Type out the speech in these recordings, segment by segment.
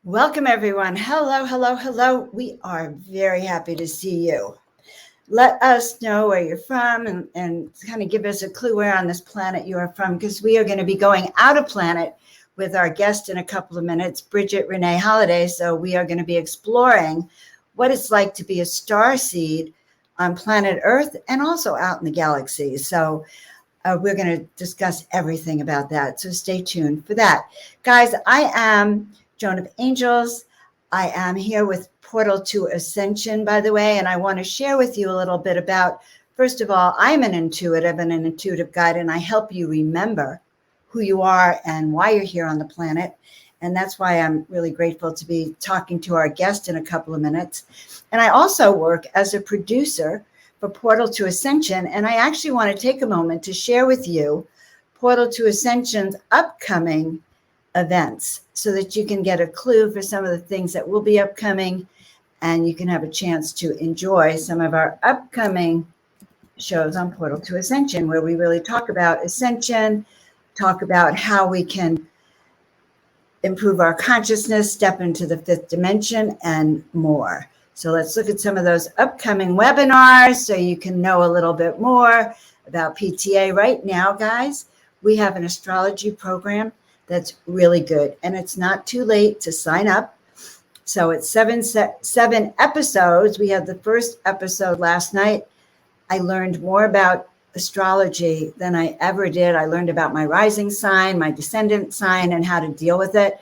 Welcome, everyone. Hello, hello, hello. We are very happy to see you. Let us know where you're from and kind of give us a clue where on this planet you are from, because we are going to be going out of planet with our guest in a couple of minutes, Bridget Renee Holliday. So we are going to be exploring what it's like to be a starseed on planet Earth and also out in the galaxy. So we're going to discuss everything about that. So stay tuned for that. Guys, I am Joan of Angels. I am here with Portal to Ascension, by the way, and I want to share with you a little bit about, first of all, I'm an intuitive and an intuitive guide, and I help you remember who you are and why you're here on the planet. And that's why I'm really grateful to be talking to our guest in a couple of minutes. And I also work as a producer for Portal to Ascension, and I actually want to take a moment to share with you Portal to Ascension's upcoming events so that you can get a clue for some of the things that will be upcoming, and you can have a chance to enjoy some of our upcoming shows on Portal to Ascension, where we really talk about ascension, talk about how we can improve our consciousness, step into the fifth dimension, and more. So let's look at some of those upcoming webinars so you can know a little bit more about PTA. Right now, guys, we have an astrology program that's really good, and it's not too late to sign up. So it's seven episodes. We had the first episode last night. I learned more about astrology than I ever did. I learned about my rising sign, my descendant sign, and how to deal with it.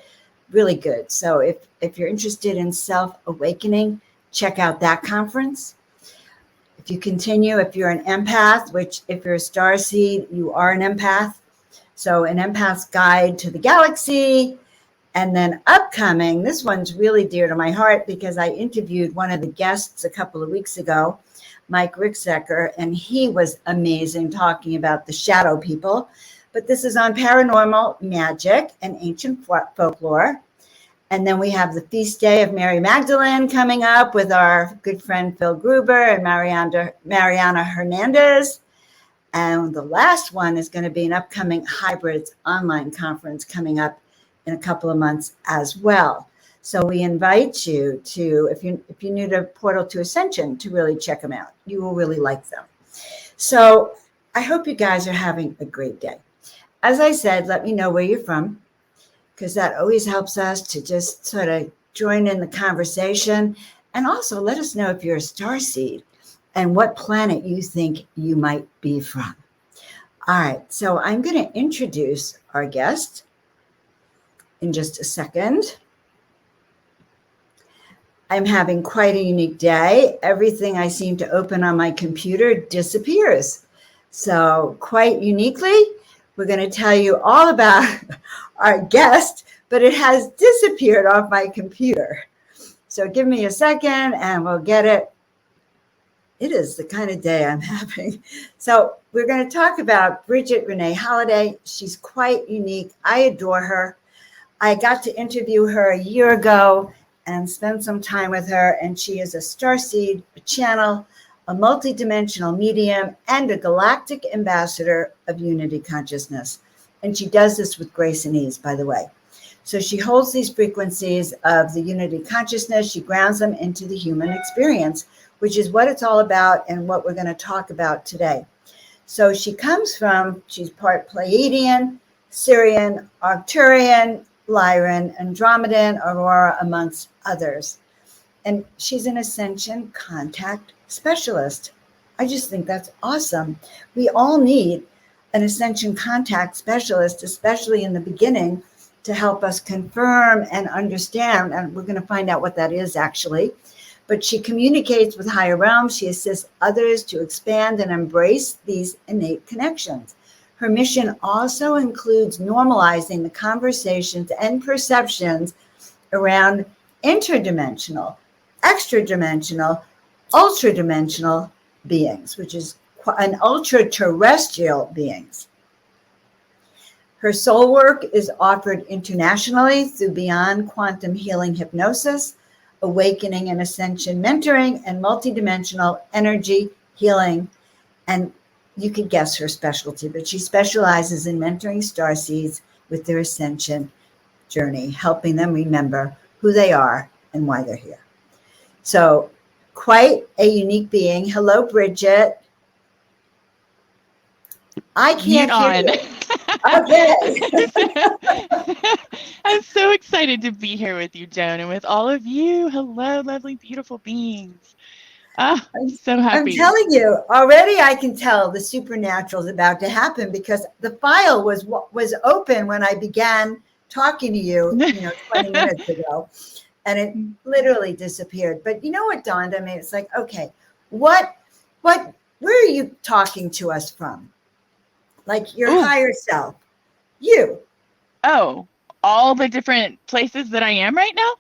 Really good. So if you're interested in self-awakening, check out that conference. If you continue, if you're an empath, which if you're a starseed, you are an empath. So an empath's guide to the galaxy. And then upcoming, this one's really dear to my heart because I interviewed one of the guests a couple of weeks ago, Mike Ricksecker, and he was amazing talking about the shadow people. But this is on paranormal magic and ancient folklore. And then we have the feast day of Mary Magdalene coming up with our good friend Phil Gruber and Mariana Hernandez. And the last one is going to be an upcoming hybrids online conference coming up in a couple of months as well. So we invite you to, if you're new to Portal to Ascension, to really check them out. You will really like them. So I hope you guys are having a great day. As I said, let me know where you're from, because that always helps us to just sort of join in the conversation. And also let us know if you're a starseed and what planet you think you might be from. All right, so I'm going to introduce our guest in just a second. I'm having quite a unique day. Everything I seem to open on my computer disappears. So quite uniquely, we're going to tell you all about our guest, but it has disappeared off my computer. So give me a second and we'll get it. It is the kind of day I'm having. So we're going to talk about Bridget Renee Holliday. She's quite unique. I adore her. I got to interview her a year ago and spend some time with her. And she is a starseed, a channel, a multidimensional medium, and a galactic ambassador of unity consciousness. And she does this with grace and ease, by the way. So she holds these frequencies of the unity consciousness. She grounds them into the human experience, which is what it's all about and what we're going to talk about today. So she's part Pleiadian, Sirian, Arcturian, Lyran, Andromedan, Aurora, amongst others. And she's an ascension contact specialist. I just think that's awesome. We all need an ascension contact specialist, especially in the beginning, to help us confirm and understand. And we're going to find out what that is actually. But she communicates with higher realms. She assists others to expand and embrace these innate connections. Her mission also includes normalizing the conversations and perceptions around interdimensional, extra-dimensional, ultra-dimensional beings, which is an ultra-terrestrial beings. Her soul work is offered internationally through Beyond Quantum Healing Hypnosis, Awakening and Ascension Mentoring, and Multidimensional Energy Healing. And you could guess her specialty, but she specializes in mentoring starseeds with their ascension journey, helping them remember who who they are and why they're here. So quite a unique being. Hello, Bridget. I can't Mute hear on. you. Okay. I'm so excited to be here with you, Joan, and with all of you. Hello, lovely, beautiful beings. Ah, so I'm happy. telling you, already I can tell the supernatural is about to happen because the file was open when I began talking to you, 20 minutes ago, and it literally disappeared. But you know what dawned on me? It's like, okay, what, where are you talking to us from? Like your Ooh, higher self, you. oh, all the different places that I am right now?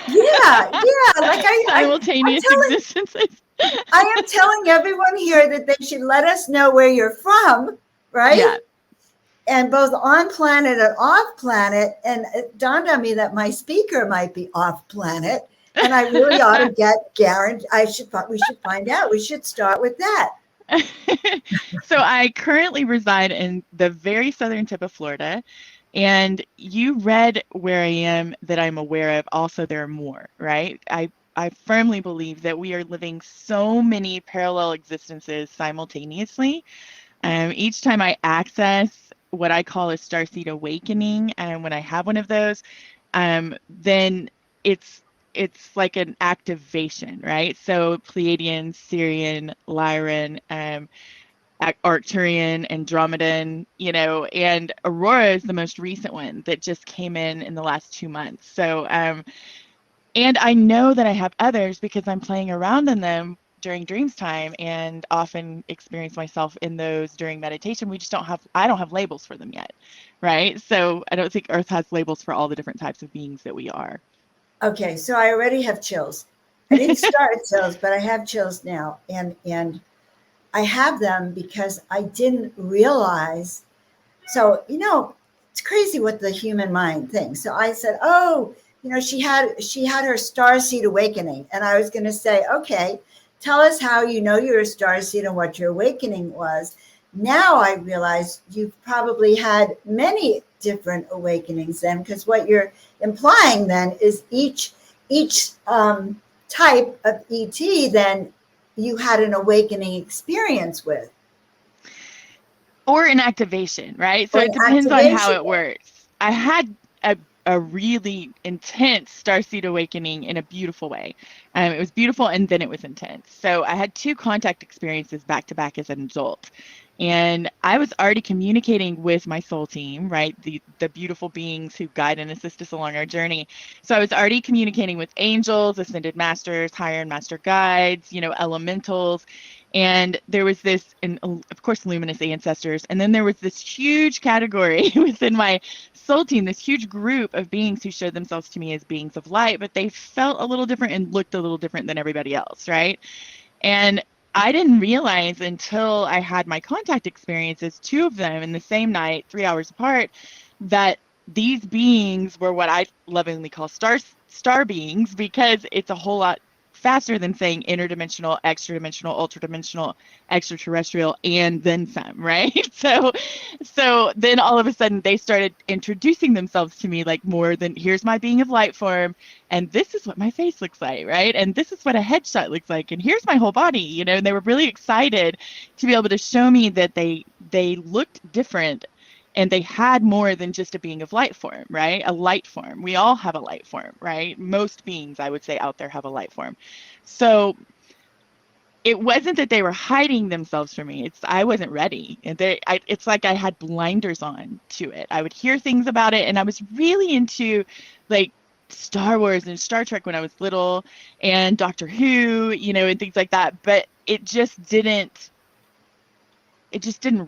Yeah, yeah. Like I'm Simultaneous telling, existences. I am telling everyone here that they should let us know where you're from, right? Yeah. And both on planet and off planet. And it dawned on me that my speaker might be off planet, and I really ought to get guaranteed. We should find out. We should start with that. So I currently reside in the very southern tip of Florida, and you read where I am that I'm aware of. Also, there are more, right? I firmly believe that we are living so many parallel existences simultaneously. Each time I access what I call a starseed awakening, and when I have one of those, then it's like an activation, right? So Pleiadian, Sirian, Lyran, Arcturian, Andromedan, and Aurora is the most recent one that just came in the last 2 months. So, and I know that I have others because I'm playing around in them during dreams time and often experience myself in those during meditation. I don't have labels for them yet, right? So I don't think Earth has labels for all the different types of beings that we are. Okay, so I already have chills. I didn't start chills, but I have chills now, and I have them because I didn't realize. So it's crazy what the human mind thinks. So I said, "Oh, she had her starseed awakening," and I was going to say, "Okay, tell us how you know you're a starseed and what your awakening was." Now I realize you've probably had many different awakenings then, because what you're implying then is each type of ET then you had an awakening experience with, Or an activation, right? So or an it depends on how activation. it works. I had a really intense starseed awakening in a beautiful way. It was beautiful and then it was intense. So I had two contact experiences back to back as an adult. And I was already communicating with my soul team, right? The beautiful beings who guide and assist us along our journey. So I was already communicating with angels, ascended masters, higher and master guides, elementals. And there was this, and of course, luminous ancestors. And then there was this huge category within my soul team, this huge group of beings who showed themselves to me as beings of light, but they felt a little different and looked a little different than everybody else, right? And I didn't realize until I had my contact experiences, two of them in the same night, 3 hours apart, that these beings were what I lovingly call star beings, because it's a whole lot faster than saying interdimensional, extra-dimensional, ultra-dimensional, extraterrestrial, and then some, right? So then all of a sudden they started introducing themselves to me like more than, here's my being of light form, and this is what my face looks like, right? And this is what a headshot looks like, and here's my whole body, and they were really excited to be able to show me that they looked different and they had more than just a being of light form, right? A light form. We all have a light form, right? Most beings, I would say, out there have a light form. So it wasn't that they were hiding themselves from me. I wasn't ready, and it's like I had blinders on to it. I would hear things about it, and I was really into like Star Wars and Star Trek when I was little, and Doctor Who, and things like that. But it just didn't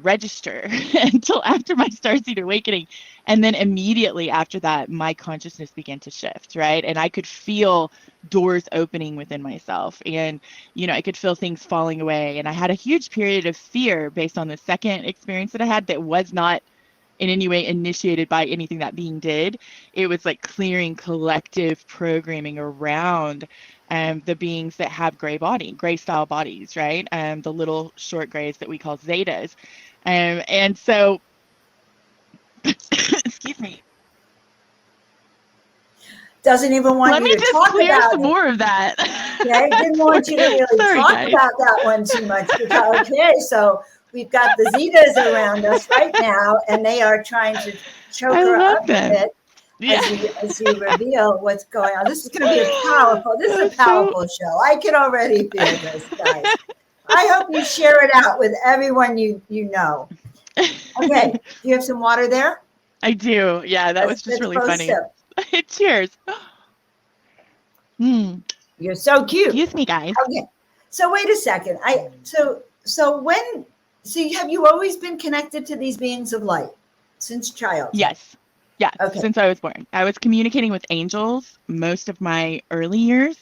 register until after my starseed awakening. And then immediately after that, my consciousness began to shift, right? And I could feel doors opening within myself. And, I could feel things falling away. And I had a huge period of fear based on the second experience that I had that was not in any way initiated by anything that being did. It was like clearing collective programming around the beings that have gray style bodies, right? The little short grays that we call zetas. And so, excuse me. doesn't even want Let you me to just talk clear about some it. more of that. Okay, didn't want you to really Sorry, talk guys. about that one too much. Because, okay, so we've got the Zetas around us right now, and they are trying to choke I her love up a them. bit Yeah. as you reveal what's going on. This is going to be this is a powerful show. I can already feel this, guys. I hope you share it out with everyone you know. Okay, do you have some water there? I do. Yeah, that was just Let's really both funny. sip. Cheers. You're so cute. Excuse me, guys. Okay, so wait a second. Have you always been connected to these beings of light since childhood? Yes. Yes, Okay. since I was born. I was communicating with angels most of my early years.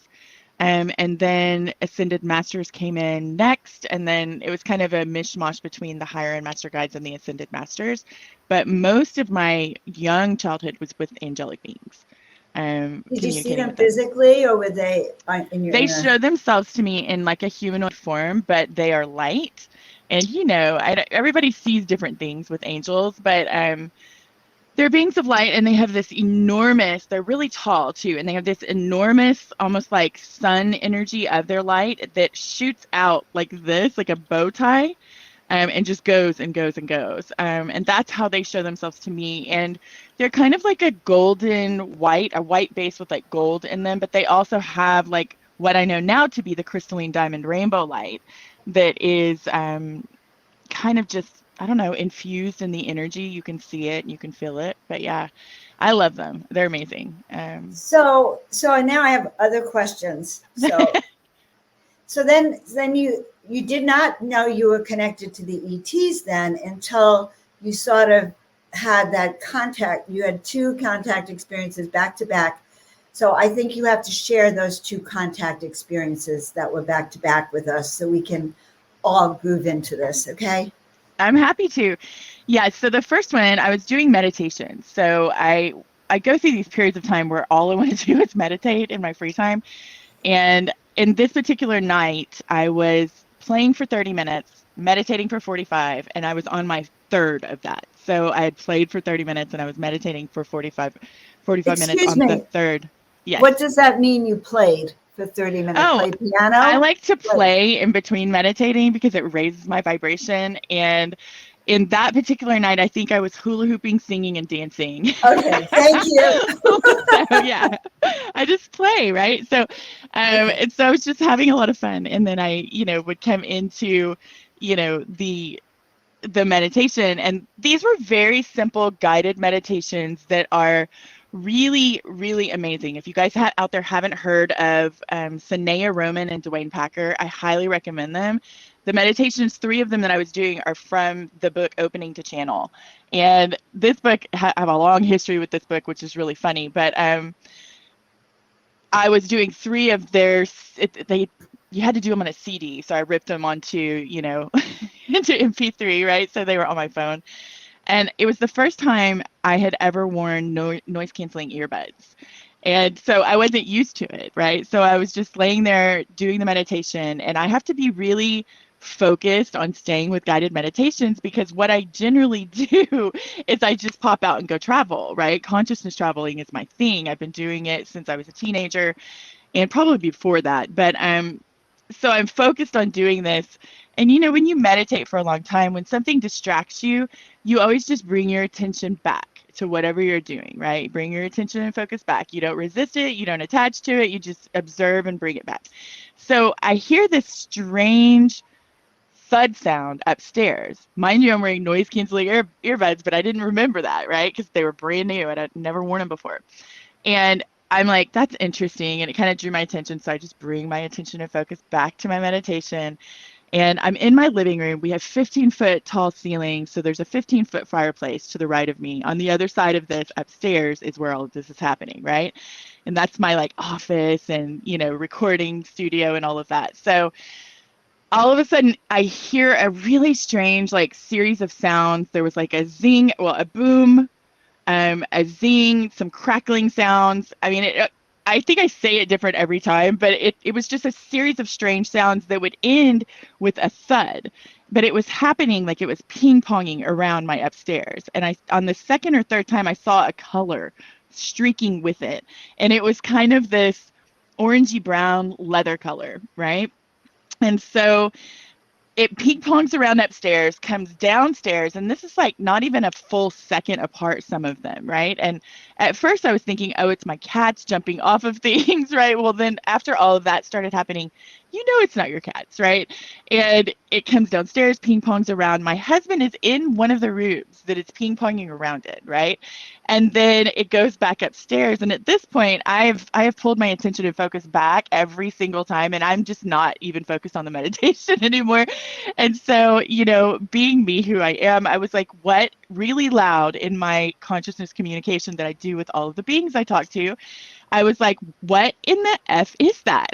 And then Ascended Masters came in next, and then it was kind of a mishmash between the higher end master guides and the Ascended Masters. But most of my young childhood was with angelic beings, Did you see communicating them with them. physically, or were they in your They inner? show themselves to me in like a humanoid form, but they are light. And everybody sees different things with angels, but they're beings of light, and they have this enormous, they're really tall too, and they have this enormous, almost like sun energy of their light that shoots out like this, like a bow tie, and just goes and goes and goes. And that's how they show themselves to me. And they're kind of like a golden white, a white base with like gold in them, but they also have like what I know now to be the crystalline diamond rainbow light that is kind of just, I don't know, infused in the energy. You can see it and you can feel it. But yeah, I love them. They're amazing. So now I have other questions. So then you did not know you were connected to the ETs then until you sort of had that contact. You had two contact experiences back to back. So I think you have to share those two contact experiences that were back to back with us so we can all groove into this, okay? I'm happy to. Yeah, so the first one, I was doing meditation. So I go through these periods of time where all I want to do is meditate in my free time. And in this particular night, I was playing for 30 minutes, meditating for 45, and I was on my third of that. So I had played for 30 minutes and I was meditating for 45 minutes Excuse on the me. third. Yes. What does that mean you played for 30 minutes? Oh, Play piano? I like to play in between meditating because it raises my vibration. And in that particular night, I think I was hula hooping, singing, and dancing. Okay, thank you. So yeah, I just play, right? So, and so I was just having a lot of fun. And then I, would come into, the meditation, and these were very simple guided meditations that are really, really amazing. If you guys out there haven't heard of Sanaya Roman and Dwayne Packer, I highly recommend them. The meditations, 3 of them that I was doing, are from the book Opening to Channel. And this book, I have a long history with this book, which is really funny, but I was doing 3 of theirs. You had to do them on a CD, so I ripped them onto, into MP3, right? So they were on my phone. And it was the first time I had ever worn noise canceling earbuds. And so I wasn't used to it, right? So I was just laying there doing the meditation, and I have to be really focused on staying with guided meditations because what I generally do is I just pop out and go travel, right? Consciousness traveling is my thing. I've been doing it since I was a teenager and probably before that. But so I'm focused on doing this. And when you meditate for a long time, when something distracts you, you always just bring your attention back to whatever you're doing, right? Bring your attention and focus back. You don't resist it, you don't attach to it, you just observe and bring it back. So I hear this strange thud sound upstairs. Mind you, I'm wearing noise canceling earbuds, but I didn't remember that, right? Because they were brand new and I'd never worn them before. And I'm like, that's interesting. And it kind of drew my attention. So I just bring my attention and focus back to my meditation. And I'm in my living room. We have 15-foot tall ceilings. So there's a 15-foot fireplace to the right of me. On the other side of this upstairs is where all of this is happening, right? And that's my like office and, recording studio and all of that. So all of a sudden I hear a really strange like series of sounds. There was like a zing, well, a boom, a zing, some crackling sounds. I mean, I think I say it different every time, but it was just a series of strange sounds that would end with a thud. But it was happening like it was ping-ponging around my upstairs. And on the second or third time, I saw a color streaking with it. And it was kind of this orangey brown leather color, right? And so it ping pongs around upstairs, comes downstairs, and this is like not even a full second apart, some of them, right? And at first I was thinking, oh, it's my cats jumping off of things, right? Well, then after all of that started happening, you know it's not your cats, right? And it comes downstairs, ping pongs around. My husband is in one of the rooms that it's ping ponging around it, right? And then it goes back upstairs. And at this point, I have pulled my attention and focus back every single time, and I'm just not even focused on the meditation anymore. And so, you know, being me who I am, I was like, what, really loud in my consciousness communication that I do with all of the beings I talk to, I was like, what in the F is that?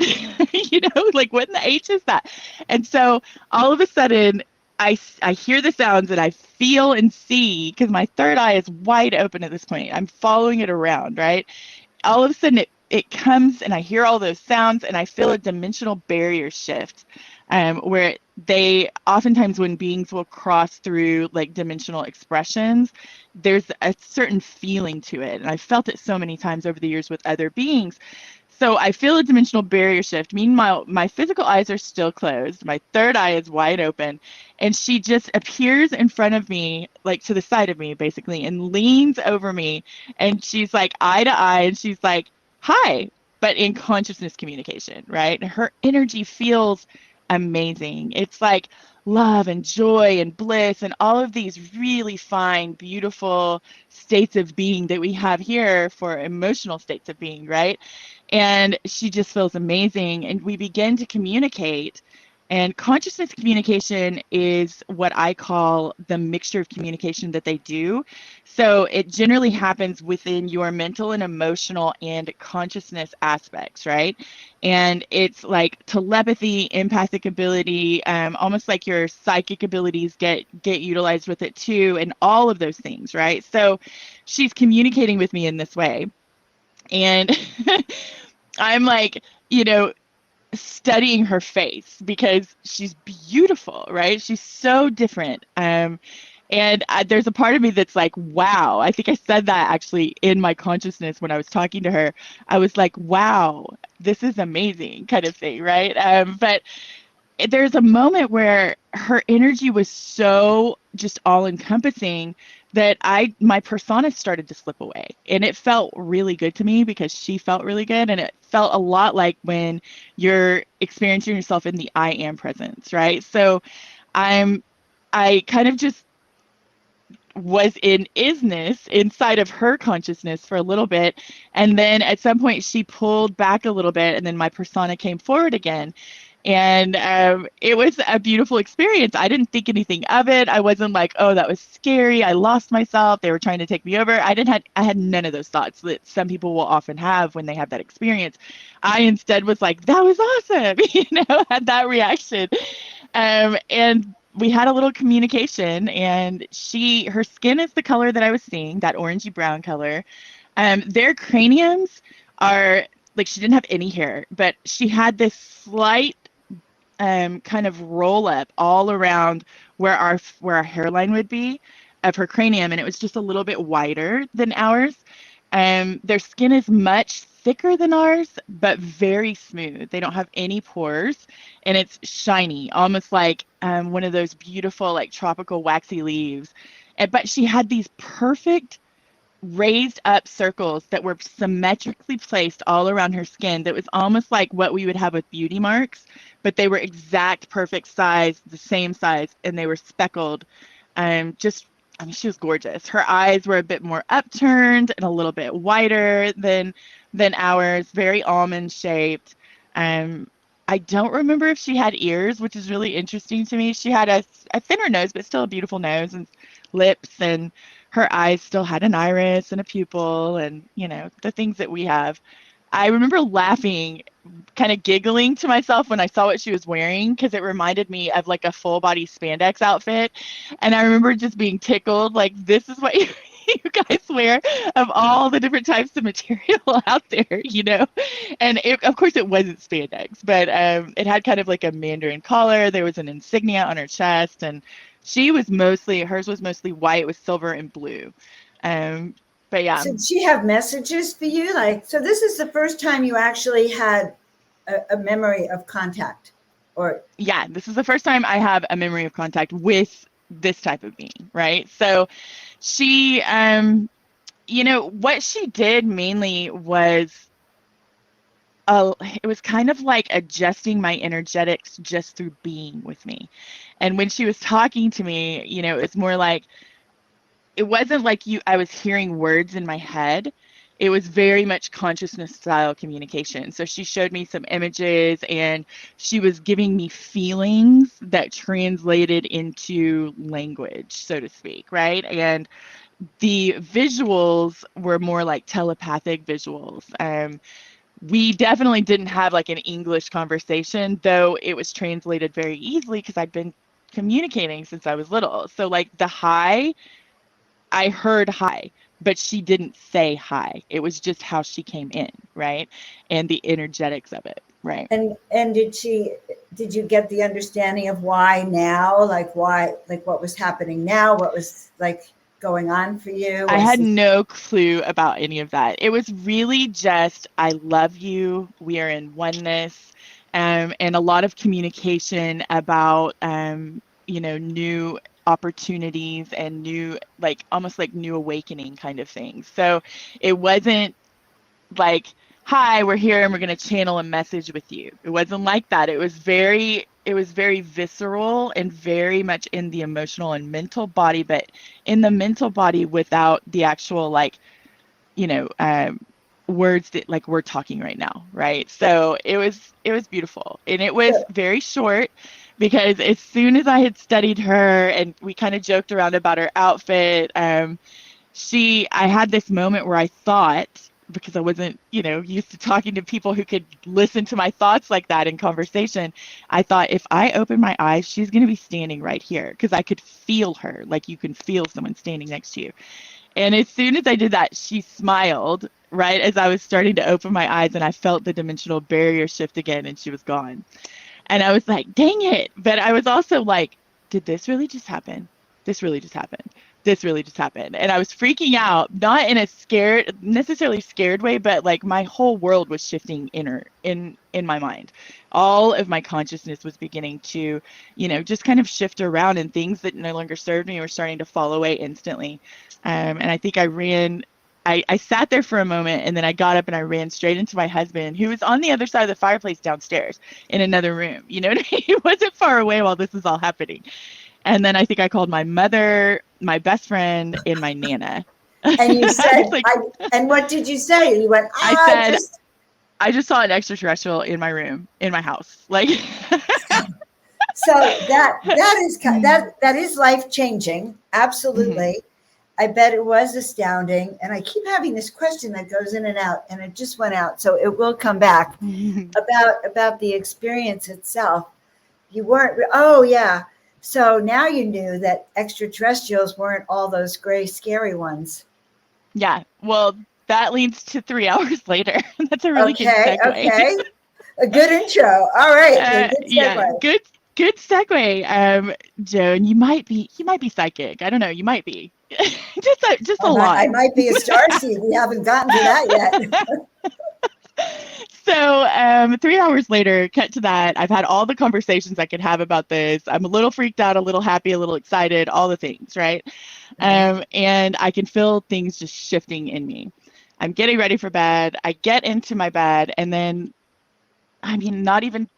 You know, like, what in the H is that? And so all of a sudden, I hear the sounds and I feel and see, because my third eye is wide open at this point. I'm following it around, right? All of a sudden, it comes and I hear all those sounds and I feel a dimensional barrier shift, where they oftentimes, when beings will cross through like dimensional expressions, there's a certain feeling to it. And I felt it so many times over the years with other beings. So I feel a dimensional barrier shift. Meanwhile, my physical eyes are still closed. My third eye is wide open. And she just appears in front of me, like to the side of me, basically, and leans over me. And she's like eye to eye. And she's like, hi, but in consciousness communication, right? And her energy feels amazing. It's like love and joy and bliss and all of these really fine, beautiful states of being that we have here for emotional states of being, right? And she just feels amazing. And we begin to communicate. And consciousness communication is what I call the mixture of communication that they do. So it generally happens within your mental and emotional and consciousness aspects, right? And it's like telepathy, empathic ability, almost like your psychic abilities get utilized with it too, and all of those things, right? So she's communicating with me in this way. And I'm like, you know, studying her face because she's beautiful, right? She's so different. And there's a part of me that's like, wow. I think I said that actually in my consciousness when I was talking to her. I was like, wow, this is amazing, kind of thing, right? But there's a moment where her energy was so just all encompassing that my persona started to slip away, and it felt really good to me because she felt really good. And it felt a lot like when you're experiencing yourself in the I am presence, right? So I kind of just was in isness inside of her consciousness for a little bit. And then at some point she pulled back a little bit, and then my persona came forward again. And it was a beautiful experience. I didn't think anything of it. I wasn't like, oh, that was scary. I lost myself. They were trying to take me over. I had none of those thoughts that some people will often have when they have that experience. I instead was like, that was awesome. Had that reaction. And we had a little communication, and her skin is the color that I was seeing, that orangey brown color. Their craniums are like, she didn't have any hair, but she had this slight kind of roll up all around where our hairline would be of her cranium, and it was just a little bit wider than ours. Their skin is much thicker than ours, but very smooth. They don't have any pores, and it's shiny, almost like one of those beautiful, like tropical waxy leaves. But she had these perfect raised up circles that were symmetrically placed all around her skin. That was almost like what we would have with beauty marks, but they were exact perfect size, the same size, and they were speckled. She was gorgeous. Her eyes were a bit more upturned and a little bit wider than ours, very almond shaped. I don't remember if she had ears, which is really interesting to me. She had a thinner nose, but still a beautiful nose and lips, and her eyes still had an iris and a pupil, and the things that we have. I remember laughing, kind of giggling to myself when I saw what she was wearing, because it reminded me of like a full body spandex outfit. And I remember just being tickled, like, this is what you guys wear of all the different types of material out there, And of course it wasn't spandex, but it had kind of like a mandarin collar. There was an insignia on her chest, and hers was mostly white with silver and blue. But But yeah. So did she have messages for you? Like, so this is the first time you actually had a memory of contact, or? Yeah, this is the first time I have a memory of contact with this type of being, right? So she, what she did mainly was, it was kind of like adjusting my energetics just through being with me. And when she was talking to me, it was more like, it wasn't like I was hearing words in my head. It was very much consciousness style communication. So she showed me some images and she was giving me feelings that translated into language, so to speak, right? And the visuals were more like telepathic visuals. We definitely didn't have like an English conversation, though it was translated very easily because I'd been communicating since I was little. So like the hi, I heard hi, but she didn't say hi. It was just how she came in, right? And the energetics of it, right? And did you get the understanding of why now? Like why, like what was happening now? What was like going on for you? I Was had it, no clue about any of that. It was really just, I love you. We are in oneness. And a lot of communication about, new opportunities and new, like almost like new awakening kind of things. So it wasn't like, hi, we're here and we're going to channel a message with you. It wasn't like that. It was very visceral and very much in the emotional and mental body, but in the mental body without the actual like, you know, um, words that like we're talking right now, right? So it was beautiful. And it was so, very short because as soon as I had studied her and we kind of joked around about her outfit, I had this moment where I thought, because I wasn't, used to talking to people who could listen to my thoughts like that in conversation, I thought if I open my eyes, she's going to be standing right here because I could feel her, like you can feel someone standing next to you. And as soon as I did that, she smiled right as I was starting to open my eyes and I felt the dimensional barrier shift again and she was gone. And I was like, dang it. But I was also like, did this really just happen? This really just happened. This really just happened. And I was freaking out, not in a necessarily scared way, but like my whole world was shifting in my mind. All of my consciousness was beginning to, just kind of shift around and things that no longer served me were starting to fall away instantly. And I think I sat there for a moment and then I got up and I ran straight into my husband, who was on the other side of the fireplace downstairs in another room. You know what I mean? He wasn't far away while this was all happening. And then I think I called my mother, my best friend, and my Nana. and you I said, was like, and what did you say? You went, I said, I just saw an extraterrestrial in my room, in my house. Like, so that is life changing. Absolutely. I bet it was astounding. And I keep having this question that goes in and out, and it just went out. So it will come back about the experience itself. You weren't, oh, yeah. So now you knew that extraterrestrials weren't all those gray, scary ones. Yeah. Well, that leads to 3 hours later. That's a really good Okay. segue. Okay. A good intro. All right. Good Yeah. segue. Good segue. Joan, you might be psychic. I don't know. You might be. just a lot. I might be a starseed. We haven't gotten to that yet. So 3 hours later, cut to that. I've had all the conversations I could have about this. I'm a little freaked out, a little happy, a little excited, all the things, right? And I can feel things just shifting in me. I'm getting ready for bed. I get into my bed, and then, not even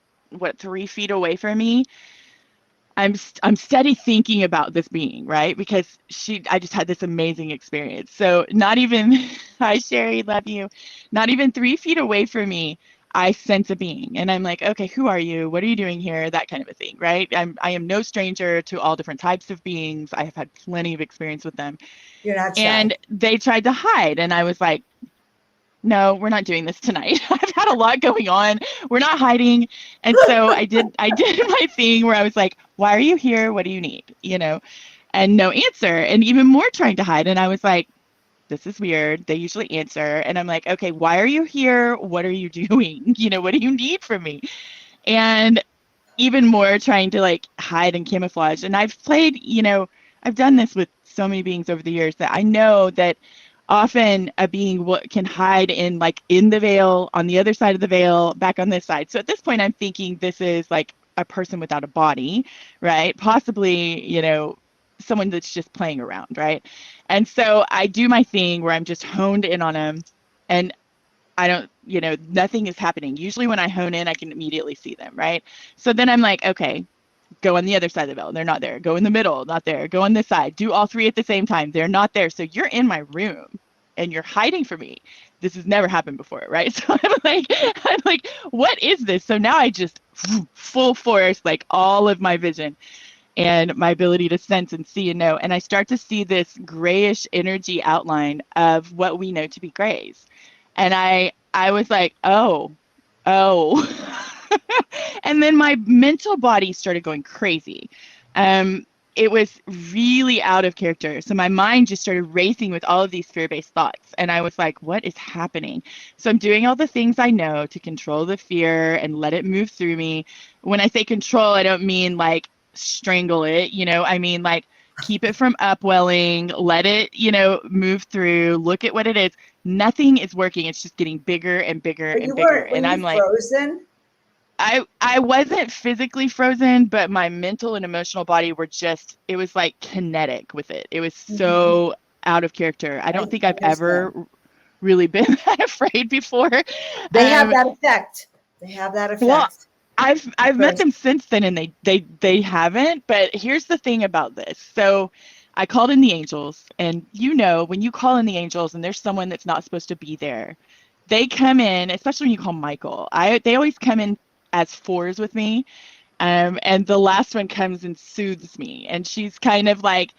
3 feet away from me, I'm steady thinking about this being, right? Because I just had this amazing experience. So not even, hi Sherry, love you. Not even 3 feet away from me, I sense a being, and I'm like, okay, who are you? What are you doing here? That kind of a thing, right? I am no stranger to all different types of beings. I have had plenty of experience with them, You're not shy. and they tried to hide, and I was like, no, we're not doing this tonight. I've had a lot going on. We're not hiding. And so I did my thing where I was like, why are you here? What do you need? And no answer. And even more trying to hide. And I was like, this is weird. They usually answer. And I'm like, okay, why are you here? What are you doing? What do you need from me? And even more trying to like hide and camouflage. And I've done this with so many beings over the years that I know that often a being what can hide in like in the veil, on the other side of the veil, back on this side. So at this point, I'm thinking this is like a person without a body, right? Possibly, someone that's just playing around, right? And so I do my thing where I'm just honed in on them, and I don't, nothing is happening. Usually when I hone in, I can immediately see them, right? So then I'm like, okay, go on the other side of the veil. They're not there. Go in the middle, not there. Go on this side. Do all three at the same time. They're not there. So you're in my room and you're hiding from me. This has never happened before, right? So I'm like, what is this? So now I just full force, like all of my vision and my ability to sense and see and know. And I start to see this grayish energy outline of what we know to be grays. And I was like, oh. And then my mental body started going crazy. It was really out of character. So my mind just started racing with all of these fear-based thoughts. And I was like, what is happening? So I'm doing all the things I know to control the fear and let it move through me. When I say control, I don't mean like strangle it, I mean like keep it from upwelling, let it, move through, look at what it is. Nothing is working. It's just getting bigger and bigger and bigger. Were And I'm you like, frozen? I wasn't physically frozen, but my mental and emotional body were just, it was like kinetic with it. It was so out of character. I don't think I've ever really been that afraid before. They have that effect. They have that effect. Well, I've met them since then, and they haven't. But here's the thing about this. So I called in the angels, and when you call in the angels and there's someone that's not supposed to be there, they come in, especially when you call Michael. They always come in as fours with me. And the last one comes and soothes me. And she's kind of like,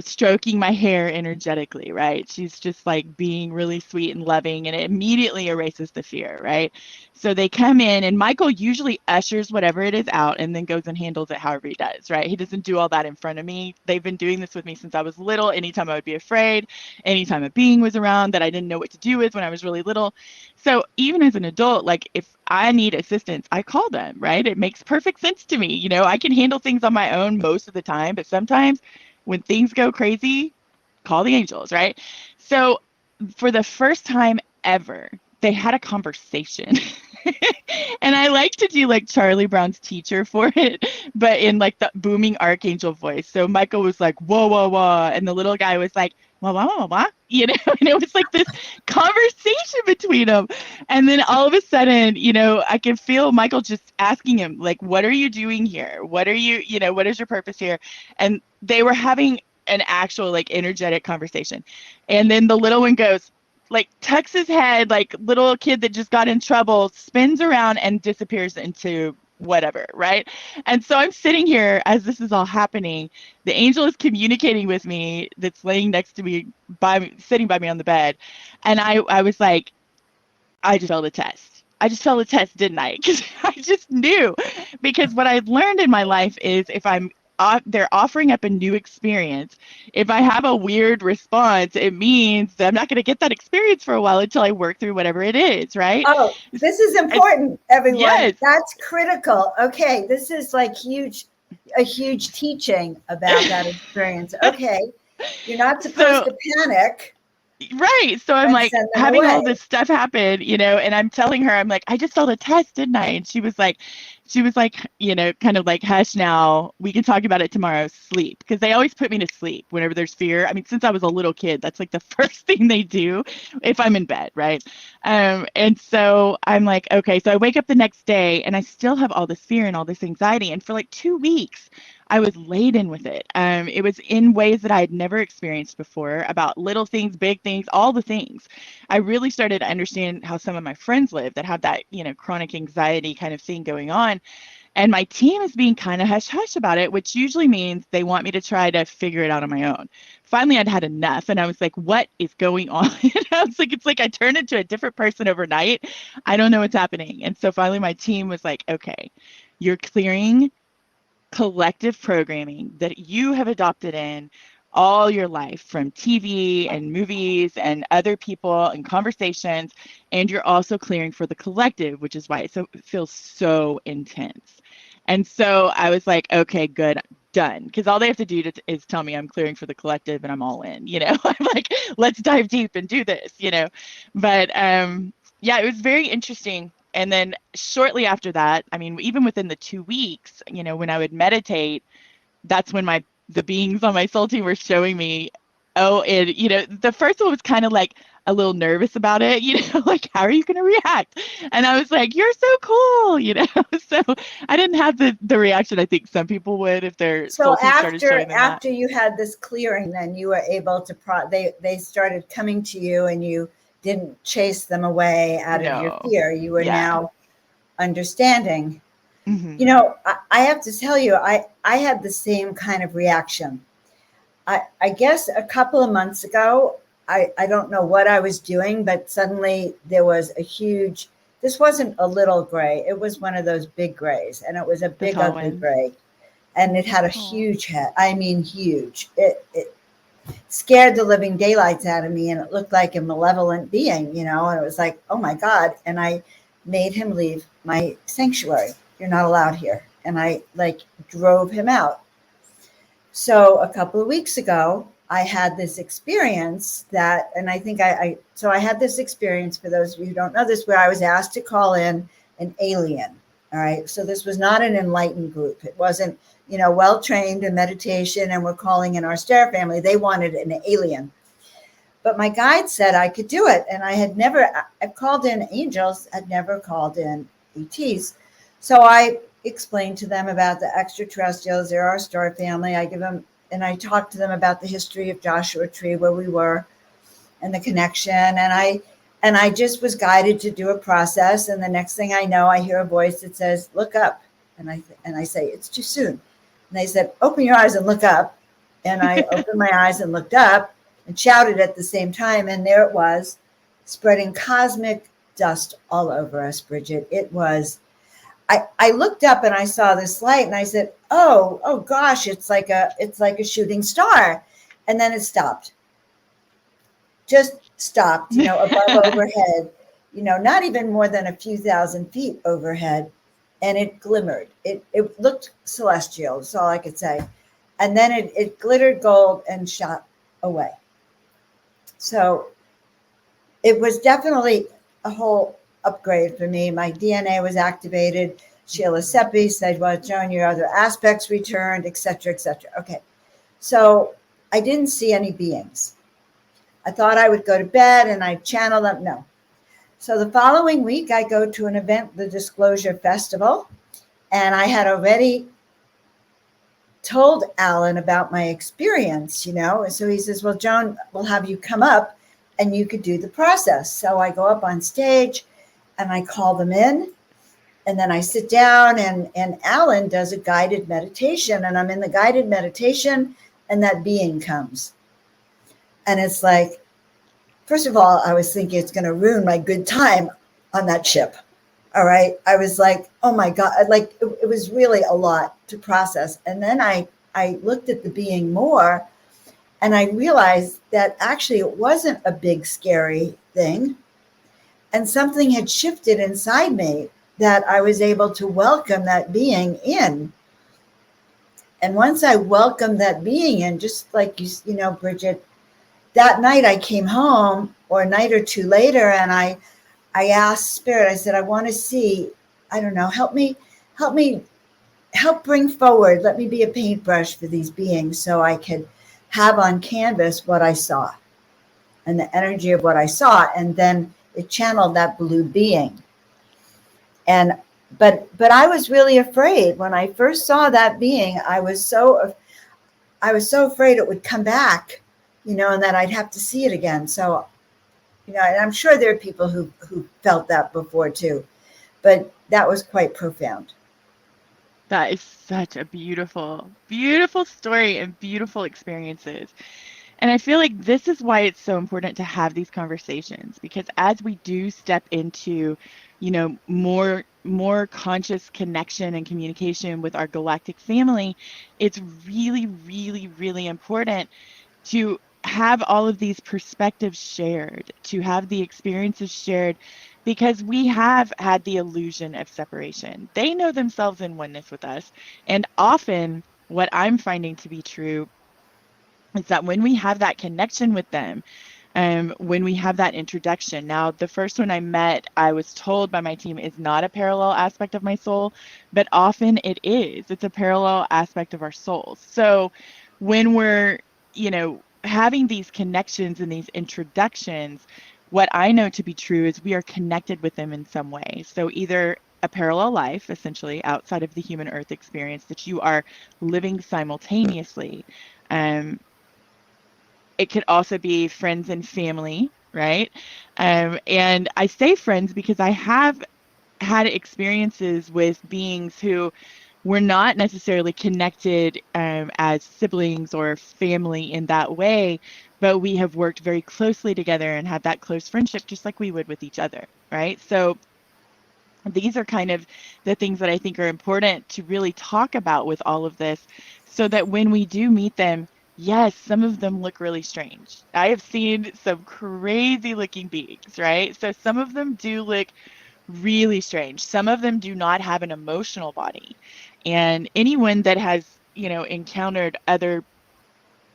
stroking my hair energetically, right? She's just like being really sweet and loving, and it immediately erases the fear, right? So they come in, and Michael usually ushers whatever it is out and then goes and handles it however he does, right? He doesn't do all that in front of me. They've been doing this with me since I was little. Anytime I would be afraid, anytime a being was around that I didn't know what to do with when I was really little. So even as an adult, like if I need assistance, I call them, right? It makes perfect sense to me. I can handle things on my own most of the time, but sometimes when things go crazy, call the angels, right? So for the first time ever, they had a conversation. And I like to do like Charlie Brown's teacher for it, but in like the booming archangel voice. So Michael was like, whoa, whoa, whoa. And the little guy was like, wah, wah, wah, wah, and it was like this conversation between them. And then all of a sudden, I could feel Michael just asking him, like, what are you doing here? What are you, what is your purpose here? And they were having an actual like energetic conversation. And then the little one goes, like tucks his head, like little kid that just got in trouble, spins around and disappears into whatever, right? And so I'm sitting here as this is all happening. The angel is communicating with me that's laying next to me, sitting by me on the bed. And I was like, I just failed a test. I just failed a test, didn't I? Because I just knew. Because what I've learned in my life is if they're offering up a new experience. If I have a weird response, it means that I'm not going to get that experience for a while until I work through whatever it is, right? Oh, this is important, everyone. Yes. That's critical. Okay, this is like a huge teaching about that experience. Okay, you're not supposed to panic. Right. So I'm like having all this stuff happen, and I'm telling her, I'm like, I just failed a test, didn't I? And she was like, kind of like, hush now, we can talk about it tomorrow, sleep. Because they always put me to sleep whenever there's fear. I mean, since I was a little kid, that's like the first thing they do if I'm in bed, right? And so I'm like, okay. So I wake up the next day and I still have all this fear and all this anxiety. And for like 2 weeks, I was laden with it. It was in ways that I had never experienced before, about little things, big things, all the things. I really started to understand how some of my friends live that have that, chronic anxiety kind of thing going on. And my team is being kind of hush hush about it, which usually means they want me to try to figure it out on my own. Finally, I'd had enough. And I was like, what is going on? I was like, it's like I turned into a different person overnight. I don't know what's happening. And so finally, my team was like, okay, you're clearing collective programming that you have adopted in all your life from TV and movies and other people and conversations. And you're also clearing for the collective, which is why it feels so intense. And so I was like, okay, good. done, because all they have to do is tell me I'm clearing for the collective and I'm all in, I'm like, let's dive deep and do this, but yeah, it was very interesting. And then shortly after that, I mean, even within the 2 weeks, when I would meditate, that's when the beings on my soul team were showing me, the first one was kind of like a little nervous about it, like, how are you going to react? And I was like, you're so cool, so I didn't have the reaction I think some people would if their soul So team started showing them after you had this clearing, then you were able to they started coming to you, and you didn't chase them away out of your No. fear. You were Yeah. now understanding. Mm-hmm. I have to tell you, I had the same kind of reaction. I guess a couple of months ago, I don't know what I was doing, but suddenly there was this wasn't a little gray. It was one of those big grays, and it was a big, ugly gray. And it had a huge head. I mean, huge. It scared the living daylights out of me, and it looked like a malevolent being, and it was like, oh my God. And I made him leave my sanctuary. You're not allowed here. And I drove him out. So a couple of weeks ago, I had this experience and I think I had this experience, for those of you who don't know this, where I was asked to call in an alien. All right. So this was not an enlightened group. It wasn't, well-trained in meditation and we're calling in our star family. They wanted an alien. But my guide said I could do it. And I've called in angels, I'd never called in ETs. So I explained to them about the extraterrestrials. They're our star family. I talked to them about the history of Joshua Tree, where we were, and the connection. And I just was guided to do a process. And the next thing I know, I hear a voice that says, look up. And I say, it's too soon. And they said, open your eyes and look up. And I opened my eyes and looked up and shouted at the same time. And there it was, spreading cosmic dust all over us, Bridget. It was, I looked up and I saw this light and I said, oh gosh, it's like a shooting star. And then it stopped. Just stopped, above overhead, not even more than a few thousand feet overhead. And it glimmered. It looked celestial. That's all I could say. And then it glittered gold and shot away. So it was definitely a whole upgrade for me. My DNA was activated. Sheila Seppi said, well, Joan, your other aspects returned, et cetera, et cetera. Okay. So I didn't see any beings. I thought I would go to bed and I'd channel them. No. So the following week, I go to an event, the Disclosure Festival, and I had already told Alan about my experience, And so he says, well, Joan, we'll have you come up and you could do the process. So I go up on stage and I call them in, and then I sit down and Alan does a guided meditation, and I'm in the guided meditation and that being comes. And it's like, first of all, I was thinking it's going to ruin my good time on that ship. All right. I was like, oh my God, it was really a lot to process. And then I looked at the being more, and I realized that actually it wasn't a big, scary thing. And something had shifted inside me that I was able to welcome that being in. And once I welcomed that being in, just like Bridget, that night I came home, or a night or two later, and I asked Spirit, I said, I want to see, I don't know, help bring forward, let me be a paintbrush for these beings so I could have on canvas what I saw and the energy of what I saw. And then it channeled that blue being. But I was really afraid when I first saw that being. I was so afraid it would come back, and that I'd have to see it again. So, and I'm sure there are people who felt that before too, but that was quite profound. That is such a beautiful, beautiful story and beautiful experiences. And I feel like this is why it's so important to have these conversations, because as we do step into, more conscious connection and communication with our galactic family, it's really, really, really important to have all of these perspectives shared, to have the experiences shared, because we have had the illusion of separation. They know themselves in oneness with us. And often what I'm finding to be true is that when we have that connection with them, when we have that introduction. Now, the first one I met, I was told by my team, is not a parallel aspect of my soul, but often it is. It's a parallel aspect of our souls. So when we're, having these connections and these introductions, what I know to be true is we are connected with them in some way. So either a parallel life, essentially, outside of the human earth experience that you are living simultaneously. Um, it could also be friends and family, right? And I say friends because I have had experiences with beings who were not necessarily connected as siblings or family in that way, but we have worked very closely together and had that close friendship just like we would with each other, right? So these are kind of the things that I think are important to really talk about with all of this so that when we do meet them, yes, some of them look really strange. I have seen some crazy looking beings, right? So some of them do look really strange. Some of them do not have an emotional body. And anyone that has, encountered other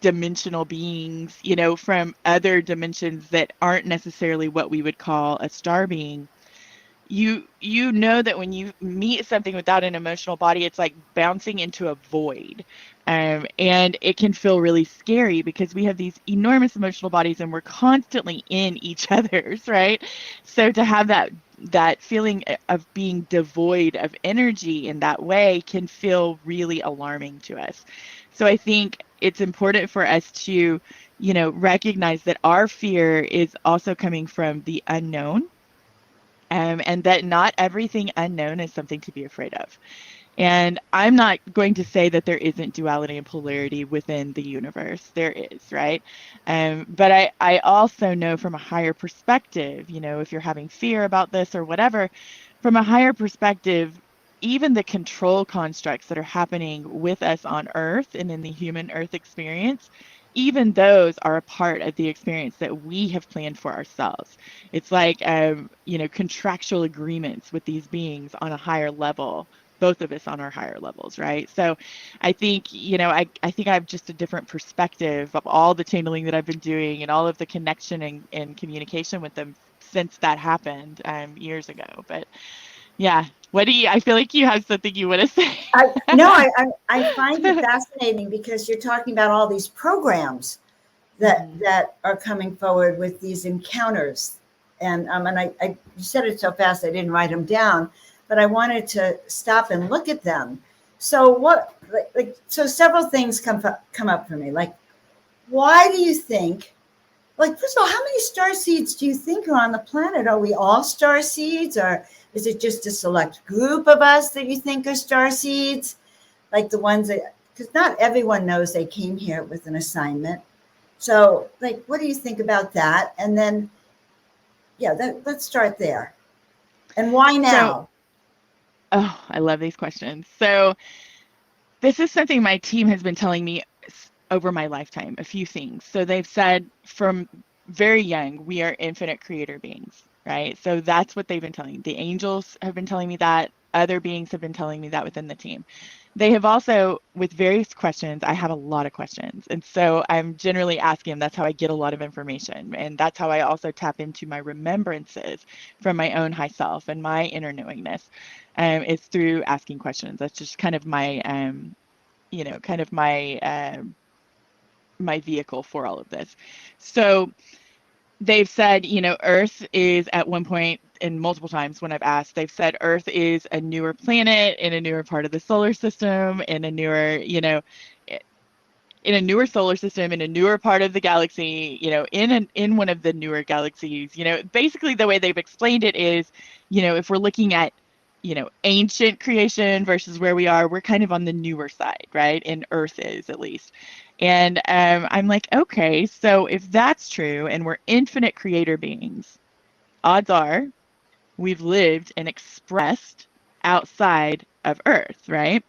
dimensional beings, from other dimensions that aren't necessarily what we would call a star being, you know that when you meet something without an emotional body, it's like bouncing into a void, and it can feel really scary because we have these enormous emotional bodies and we're constantly in each other's, right? So to have that feeling of being devoid of energy in that way can feel really alarming to us. So I think it's important for us to recognize that our fear is also coming from the unknown, and that not everything unknown is something to be afraid of. And I'm not going to say that there isn't duality and polarity within the universe. There is, right? But I also know from a higher perspective, if you're having fear about this or whatever, from a higher perspective, even the control constructs that are happening with us on Earth and in the human Earth experience, even those are a part of the experience that we have planned for ourselves. It's like, contractual agreements with these beings on a higher level, both of us on our higher levels, right? So I think, I think I have just a different perspective of all the channeling that I've been doing and all of the connection and communication with them since that happened years ago. But yeah, I feel like you have something you want to say. No, I find it fascinating because you're talking about all these programs that are coming forward with these encounters. And I you said it so fast I didn't write them down, but I wanted to stop and look at them. So so several things come up for me. Like, why do you think? Like, first of all, how many star seeds do you think are on the planet? Are we all star seeds, or is it just a select group of us that you think are star seeds? Like the ones that, because not everyone knows they came here with an assignment. So, like, what do you think about that? And then, yeah, let's start there. And why So, now? oh, I love these questions. So this is something my team has been telling me over my lifetime, a few things. So they've said from very young, we are infinite creator beings, right? So that's what they've been telling. The angels have been telling me that. Other beings have been telling me that within the team. They have also, with various questions, I have a lot of questions. And so I'm generally asking them. That's how I get a lot of information. And that's how I also tap into my remembrances from my own high self and my inner knowingness. Is through asking questions. That's just kind of my, kind of my vehicle for all of this. So they've said, Earth is at one point, and multiple times when I've asked, they've said Earth is a newer planet in a newer part of the solar system, in a newer, in a newer solar system, in a newer part of the galaxy, in one of the newer galaxies. Basically the way they've explained it is, if we're looking at, ancient creation versus where we are, we're kind of on the newer side, right? And Earth is, at least. And I'm like, okay, so if that's true and we're infinite creator beings, odds are we've lived and expressed outside of Earth, right?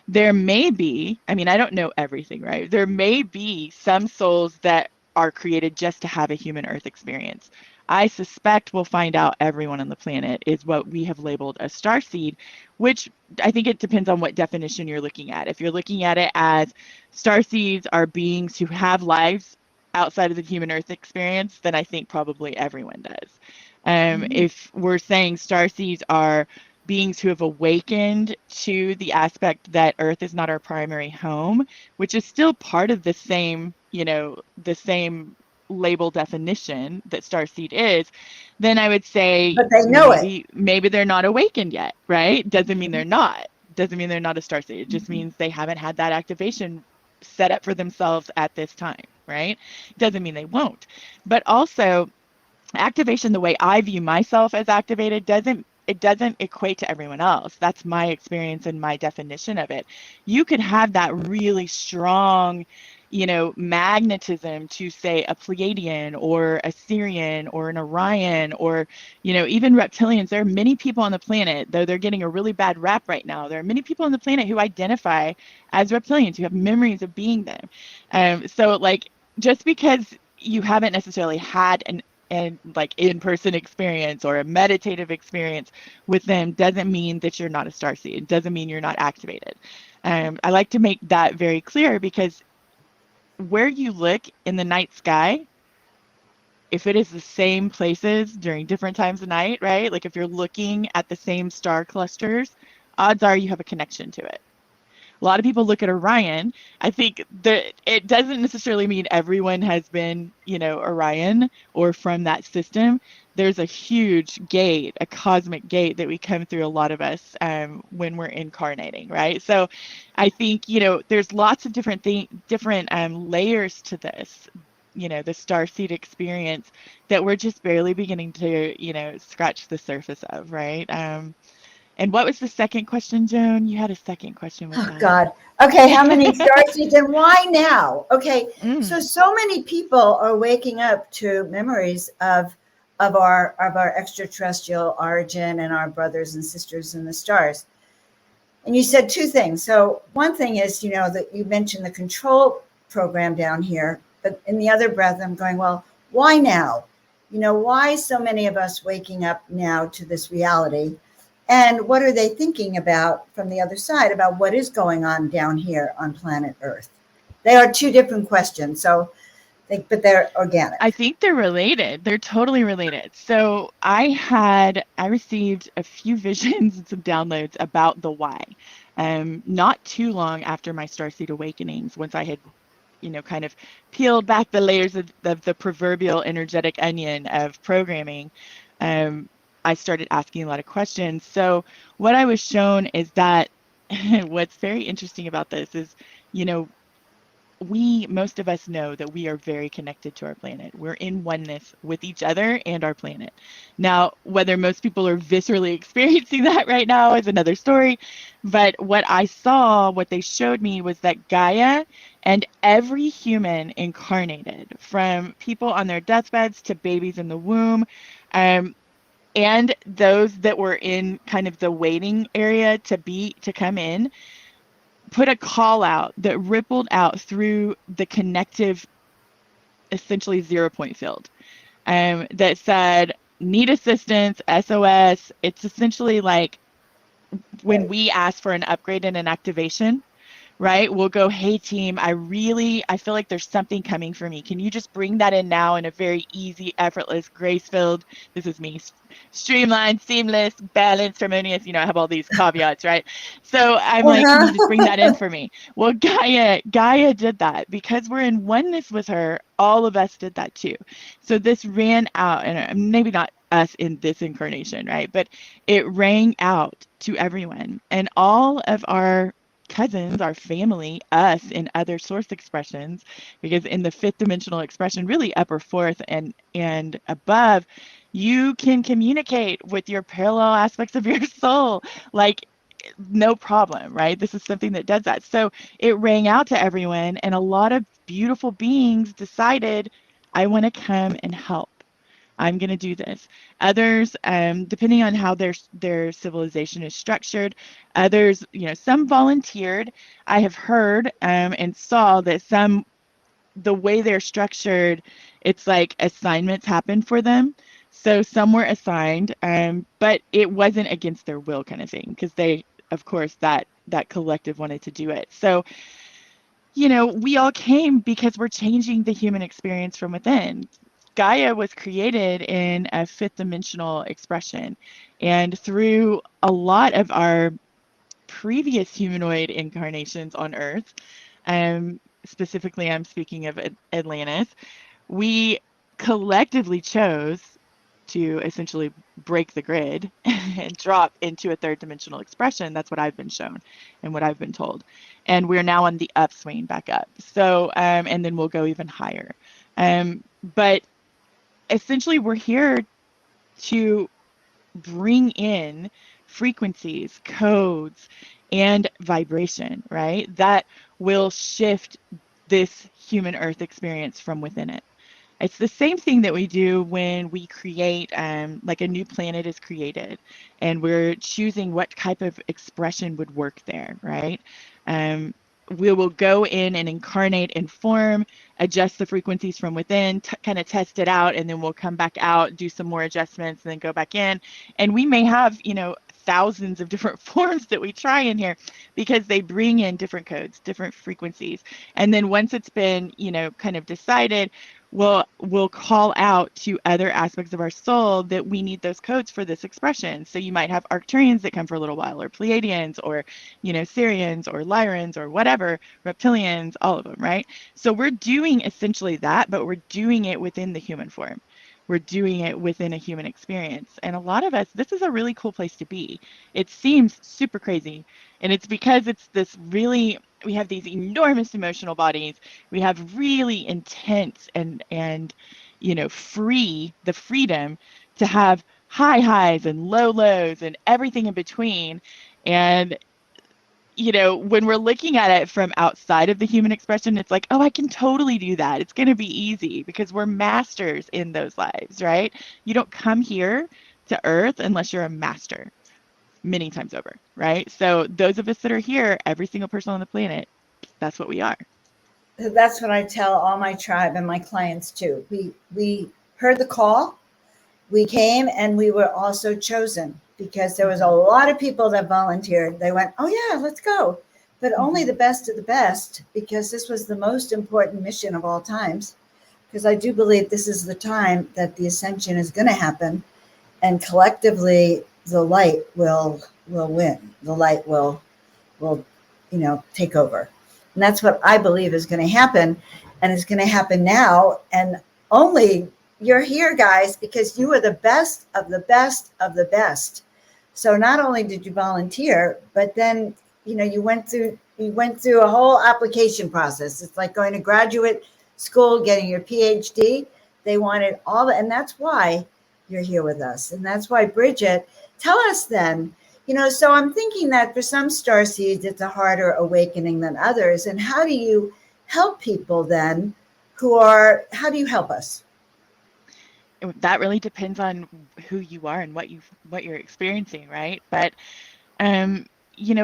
There may be, I mean, I don't know everything, right? There may be some souls that are created just to have a human Earth experience. I suspect we'll find out everyone on the planet is what we have labeled a starseed, which I think it depends on what definition you're looking at. If you're looking at it as starseeds are beings who have lives outside of the human Earth experience, then I think probably everyone does. If we're saying starseeds are beings who have awakened to the aspect that Earth is not our primary home, which is still part of the same, the same label definition that starseed is, then I would say But they know it. maybe they're not awakened yet, right? Doesn't mean Mhm. they're not. Doesn't mean they're not a starseed. It just means they haven't had that activation set up for themselves at this time, right? Doesn't mean they won't. But also, activation, the way I view myself as activated, doesn't equate to everyone else. That's my experience and my definition of it. You could have that really strong, magnetism to, say, a Pleiadian or a Sirian or an Orion or, even reptilians. There are many people on the planet, though they're getting a really bad rap right now. There are many people on the planet who identify as reptilians, who have memories of being them. So like, just because you haven't necessarily had an like in-person experience or a meditative experience with them doesn't mean that you're not a starseed. It doesn't mean you're not activated. I like to make that very clear because where you look in the night sky, if it is the same places during different times of night, right? Like if you're looking at the same star clusters, odds are you have a connection to it. A lot of people look at Orion. I think that it doesn't necessarily mean everyone has been, Orion or from that system. There's a huge gate, a cosmic gate that we come through, a lot of us, when we're incarnating, right? So I think, there's lots of different layers to this, the starseed experience that we're just barely beginning to, scratch the surface of, right? And what was the second question, Joan? You had a second question with Oh that. God. Okay, how many starseeds and why now? Okay, Mm, so many people are waking up to memories of our extraterrestrial origin and our brothers and sisters in the stars. And you said two things. So one thing is, that you mentioned the control program down here, but in the other breath, I'm going, well, why now? Why so many of us waking up now to this reality? And what are they thinking about from the other side about what is going on down here on planet Earth? They are two different questions. But they're I organic. think they're related. They're totally related. So I received a few visions and some downloads about the why. Not too long after my Starseed awakenings, once I had, kind of peeled back the layers of the proverbial energetic onion of programming, um, I started asking a lot of questions. So what I was shown is that what's very interesting about this is, you know, most of us know that we are very connected to our planet. We're in oneness with each other and our planet. Now, whether most people are viscerally experiencing that right now is another story. But what I saw, what they showed me was that Gaia and every human incarnated, from people on their deathbeds to babies in the womb, um, and those that were in kind of the waiting area to come in, put a call out that rippled out through the connective, essentially 0 point field, that said, need assistance, SOS. It's essentially like when we ask for an upgrade and an activation, right? We'll go, hey team, I feel like there's something coming for me. Can you just bring that in now in a very easy, effortless, grace-filled, this is me, streamlined, seamless, balanced, harmonious, I have all these caveats, right? So I'm like, can you just bring that in for me? Well, Gaia did that because we're in oneness with her. All of us did that too. So this ran out, and maybe not us in this incarnation, right? But it rang out to everyone, and all of our cousins, our family, us in other source expressions, because in the fifth dimensional expression, really upper fourth and above, you can communicate with your parallel aspects of your soul, like no problem, right? This is something that does that. So it rang out to everyone, and a lot of beautiful beings decided, I want to come and help. I'm going to do this. Others, depending on how their civilization is structured, others, some volunteered. I have heard and saw that some the way they're structured, it's like assignments happen for them. So some were assigned, but it wasn't against their will kind of thing, because they, of course, that collective wanted to do it. So, we all came because we're changing the human experience from within. Gaia was created in a fifth dimensional expression, and through a lot of our previous humanoid incarnations on Earth, specifically I'm speaking of Atlantis, we collectively chose to essentially break the grid and drop into a third dimensional expression. That's what I've been shown and what I've been told. And we're now on the upswing back up. So, and then we'll go even higher. But essentially, we're here to bring in frequencies, codes, and vibration, right? That will shift this human earth experience from within it. It's the same thing that we do when we create, like a new planet is created, and we're choosing what type of expression would work there, right? Um, we will go in and incarnate and form, adjust the frequencies from within, kind of test it out, and then we'll come back out, do some more adjustments, and then go back in. And we may have, thousands of different forms that we try in here, because they bring in different codes, different frequencies. And then once it's been, kind of decided, we'll call out to other aspects of our soul that we need those codes for this expression. So you might have Arcturians that come for a little while, or Pleiadians, or Sirians, or Lyrans, or whatever, reptilians, all of them, right? So we're doing essentially that, but we're doing it within the human form. We're doing it within a human experience. And a lot of us, this is a really cool place to be. It seems super crazy. And it's because it's this really, we have these enormous emotional bodies. We have really intense and the freedom to have high highs and low lows and everything in between. And when we're looking at it from outside of the human expression, it's like, oh, I can totally do that. It's going to be easy because we're masters in those lives, right? You don't come here to Earth unless you're a master many times over, right? So those of us that are here, every single person on the planet, that's what we are. That's what I tell all my tribe and my clients too. We heard the call, we came, and we were also chosen, because there was a lot of people that volunteered. They went, oh yeah, let's go. But only the best of the best, because this was the most important mission of all times. Because I do believe this is the time that the ascension is going to happen, and collectively the light will win. The light will take over. And that's what I believe is going to happen. And it's going to happen now. And only you're here, guys, because you are the best of the best of the best. So not only did you volunteer, but then, you went through a whole application process. It's like going to graduate school, getting your PhD. They wanted all that. And that's why you're here with us. And that's why, Bridget, tell us then, so I'm thinking that for some starseeds, it's a harder awakening than others. And how do you help people then how do you help us? That really depends on who you are and what you're experiencing, right? But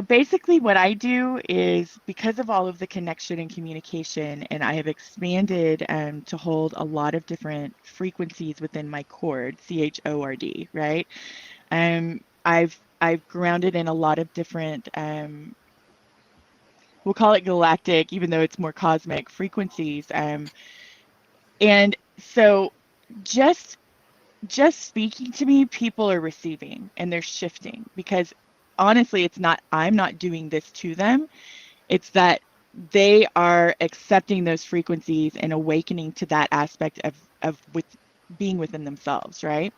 basically what I do is, because of all of the connection and communication, and I have expanded to hold a lot of different frequencies within my chord, CHORD, right? I've grounded in a lot of different, we'll call it galactic, even though it's more cosmic frequencies. And so just speaking to me, people are receiving and they're shifting, because honestly, I'm not doing this to them. It's that they are accepting those frequencies and awakening to that aspect of with being within themselves, right?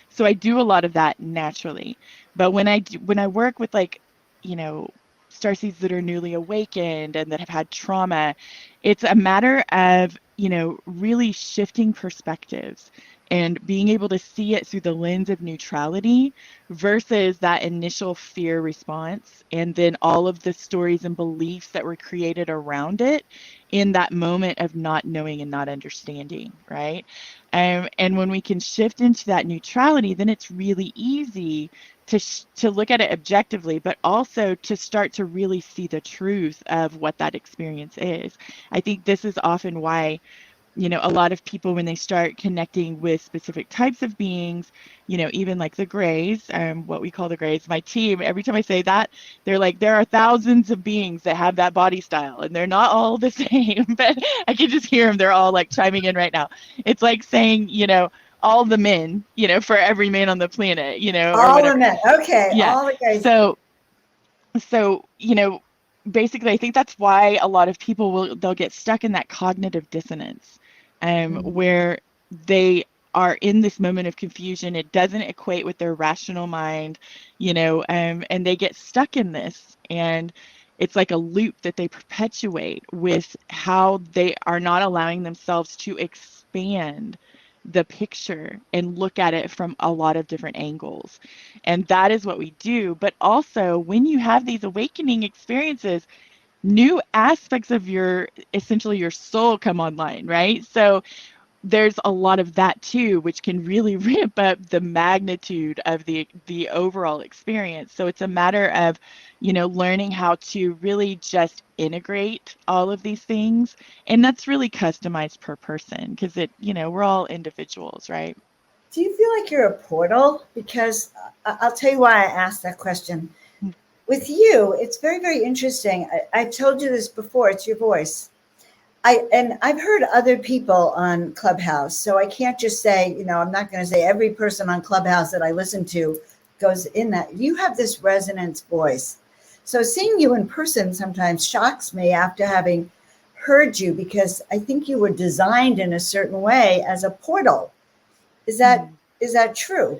So I do a lot of that naturally. But when I work with, like, starseeds that are newly awakened and that have had trauma, it's a matter of, really shifting perspectives and being able to see it through the lens of neutrality versus that initial fear response, and then all of the stories and beliefs that were created around it in that moment of not knowing and not understanding, right? And when we can shift into that neutrality, then it's really easy to look at it objectively, but also to start to really see the truth of what that experience is. I think this is often why, a lot of people, when they start connecting with specific types of beings, even like the grays, what we call the grays, my team, every time I say that, they're like, there are thousands of beings that have that body style and they're not all the same, but I can just hear them. They're all like chiming in right now. It's like saying, all the men, for every man on the planet, or All whatever. the men. Okay. Yeah. All the guys. So, basically, I think that's why a lot of people they'll get stuck in that cognitive dissonance, where they are in this moment of confusion. It doesn't equate with their rational mind, and they get stuck in this. And it's like a loop that they perpetuate with how they are not allowing themselves to expand the picture and look at it from a lot of different angles. And that is what we do. But also, when you have these awakening experiences, new aspects of essentially your soul come online, right? So there's a lot of that too, which can really ramp up the magnitude of the overall experience. So it's a matter of, learning how to really just integrate all of these things. And that's really customized per person because we're all individuals, right? Do you feel like you're a portal? Because I'll tell you why I asked that question. With you, it's very, very interesting. I told you this before. It's your voice. I've heard other people on Clubhouse, so I can't just say, I'm not going to say every person on Clubhouse that I listen to goes in that. You have this resonance voice. So seeing you in person sometimes shocks me after having heard you, because I think you were designed in a certain way as a portal. Is that true?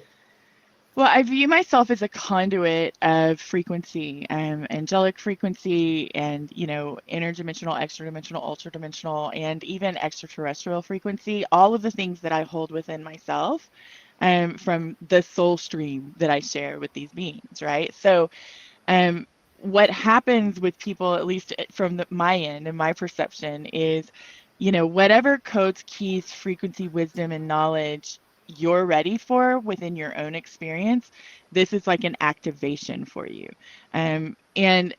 Well, I view myself as a conduit of frequency, angelic frequency, and interdimensional, extradimensional, ultradimensional, and even extraterrestrial frequency. All of the things that I hold within myself, from the soul stream that I share with these beings, right? So, what happens with people, at least from my end and my perception, is, whatever codes, keys, frequency, wisdom, and knowledge you're ready for within your own experience, this is like an activation for you. And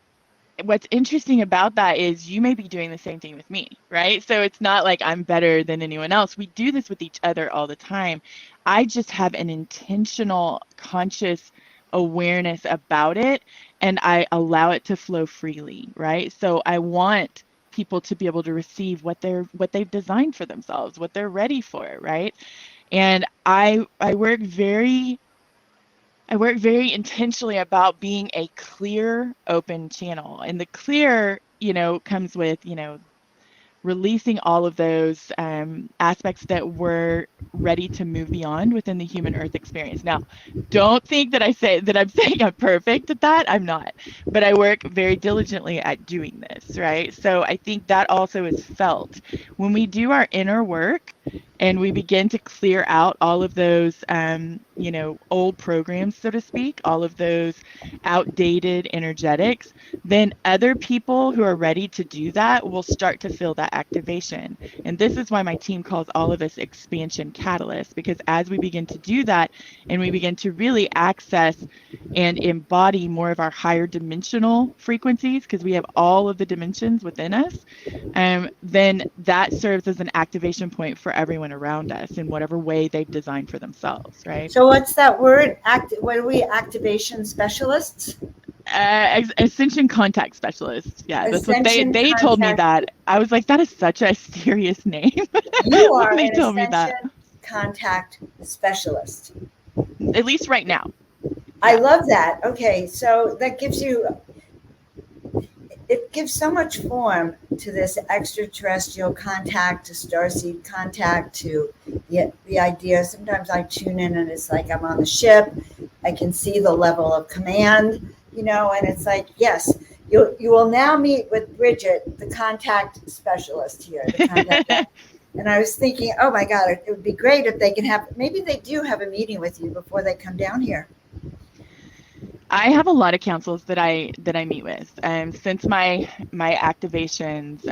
what's interesting about that is you may be doing the same thing with me, right? So it's not like I'm better than anyone else. We do this with each other all the time. I just have an intentional, conscious awareness about it, and I allow it to flow freely, right? So I want people to be able to receive what they've designed for themselves, what they're ready for, right? And I work very intentionally about being a clear, open channel. And the clear, comes with, releasing all of those aspects that we're ready to move beyond within the human earth experience. Now, don't think that I'm saying I'm perfect at that. I'm not, but I work very diligently at doing this, right? So I think that also is felt when we do our inner work and we begin to clear out all of those, old programs, so to speak, all of those outdated energetics, then other people who are ready to do that will start to feel that activation. And this is why my team calls all of us expansion catalysts, because as we begin to do that and we begin to really access and embody more of our higher dimensional frequencies, because we have all of the dimensions within us, then that serves as an activation point for everyone around us in whatever way they've designed for themselves, right? So what's that word? What are we, activation specialists? Ascension contact specialist. Yeah, that's what Ascension they told me that. I was like, that is such a serious name. You are when they an told me that. ascension contact specialist. At least right now. I love that. Okay, so that gives so much form to this extraterrestrial contact, to starseed contact, to the idea. Sometimes I tune in and it's like I'm on the ship. I can see the level of command, and it's like, yes, you will now meet with Bridget, the contact specialist here. And I was thinking, oh my God, it would be great if they can maybe they do have a meeting with you before they come down here. I have a lot of councils that I meet with. Since my activations,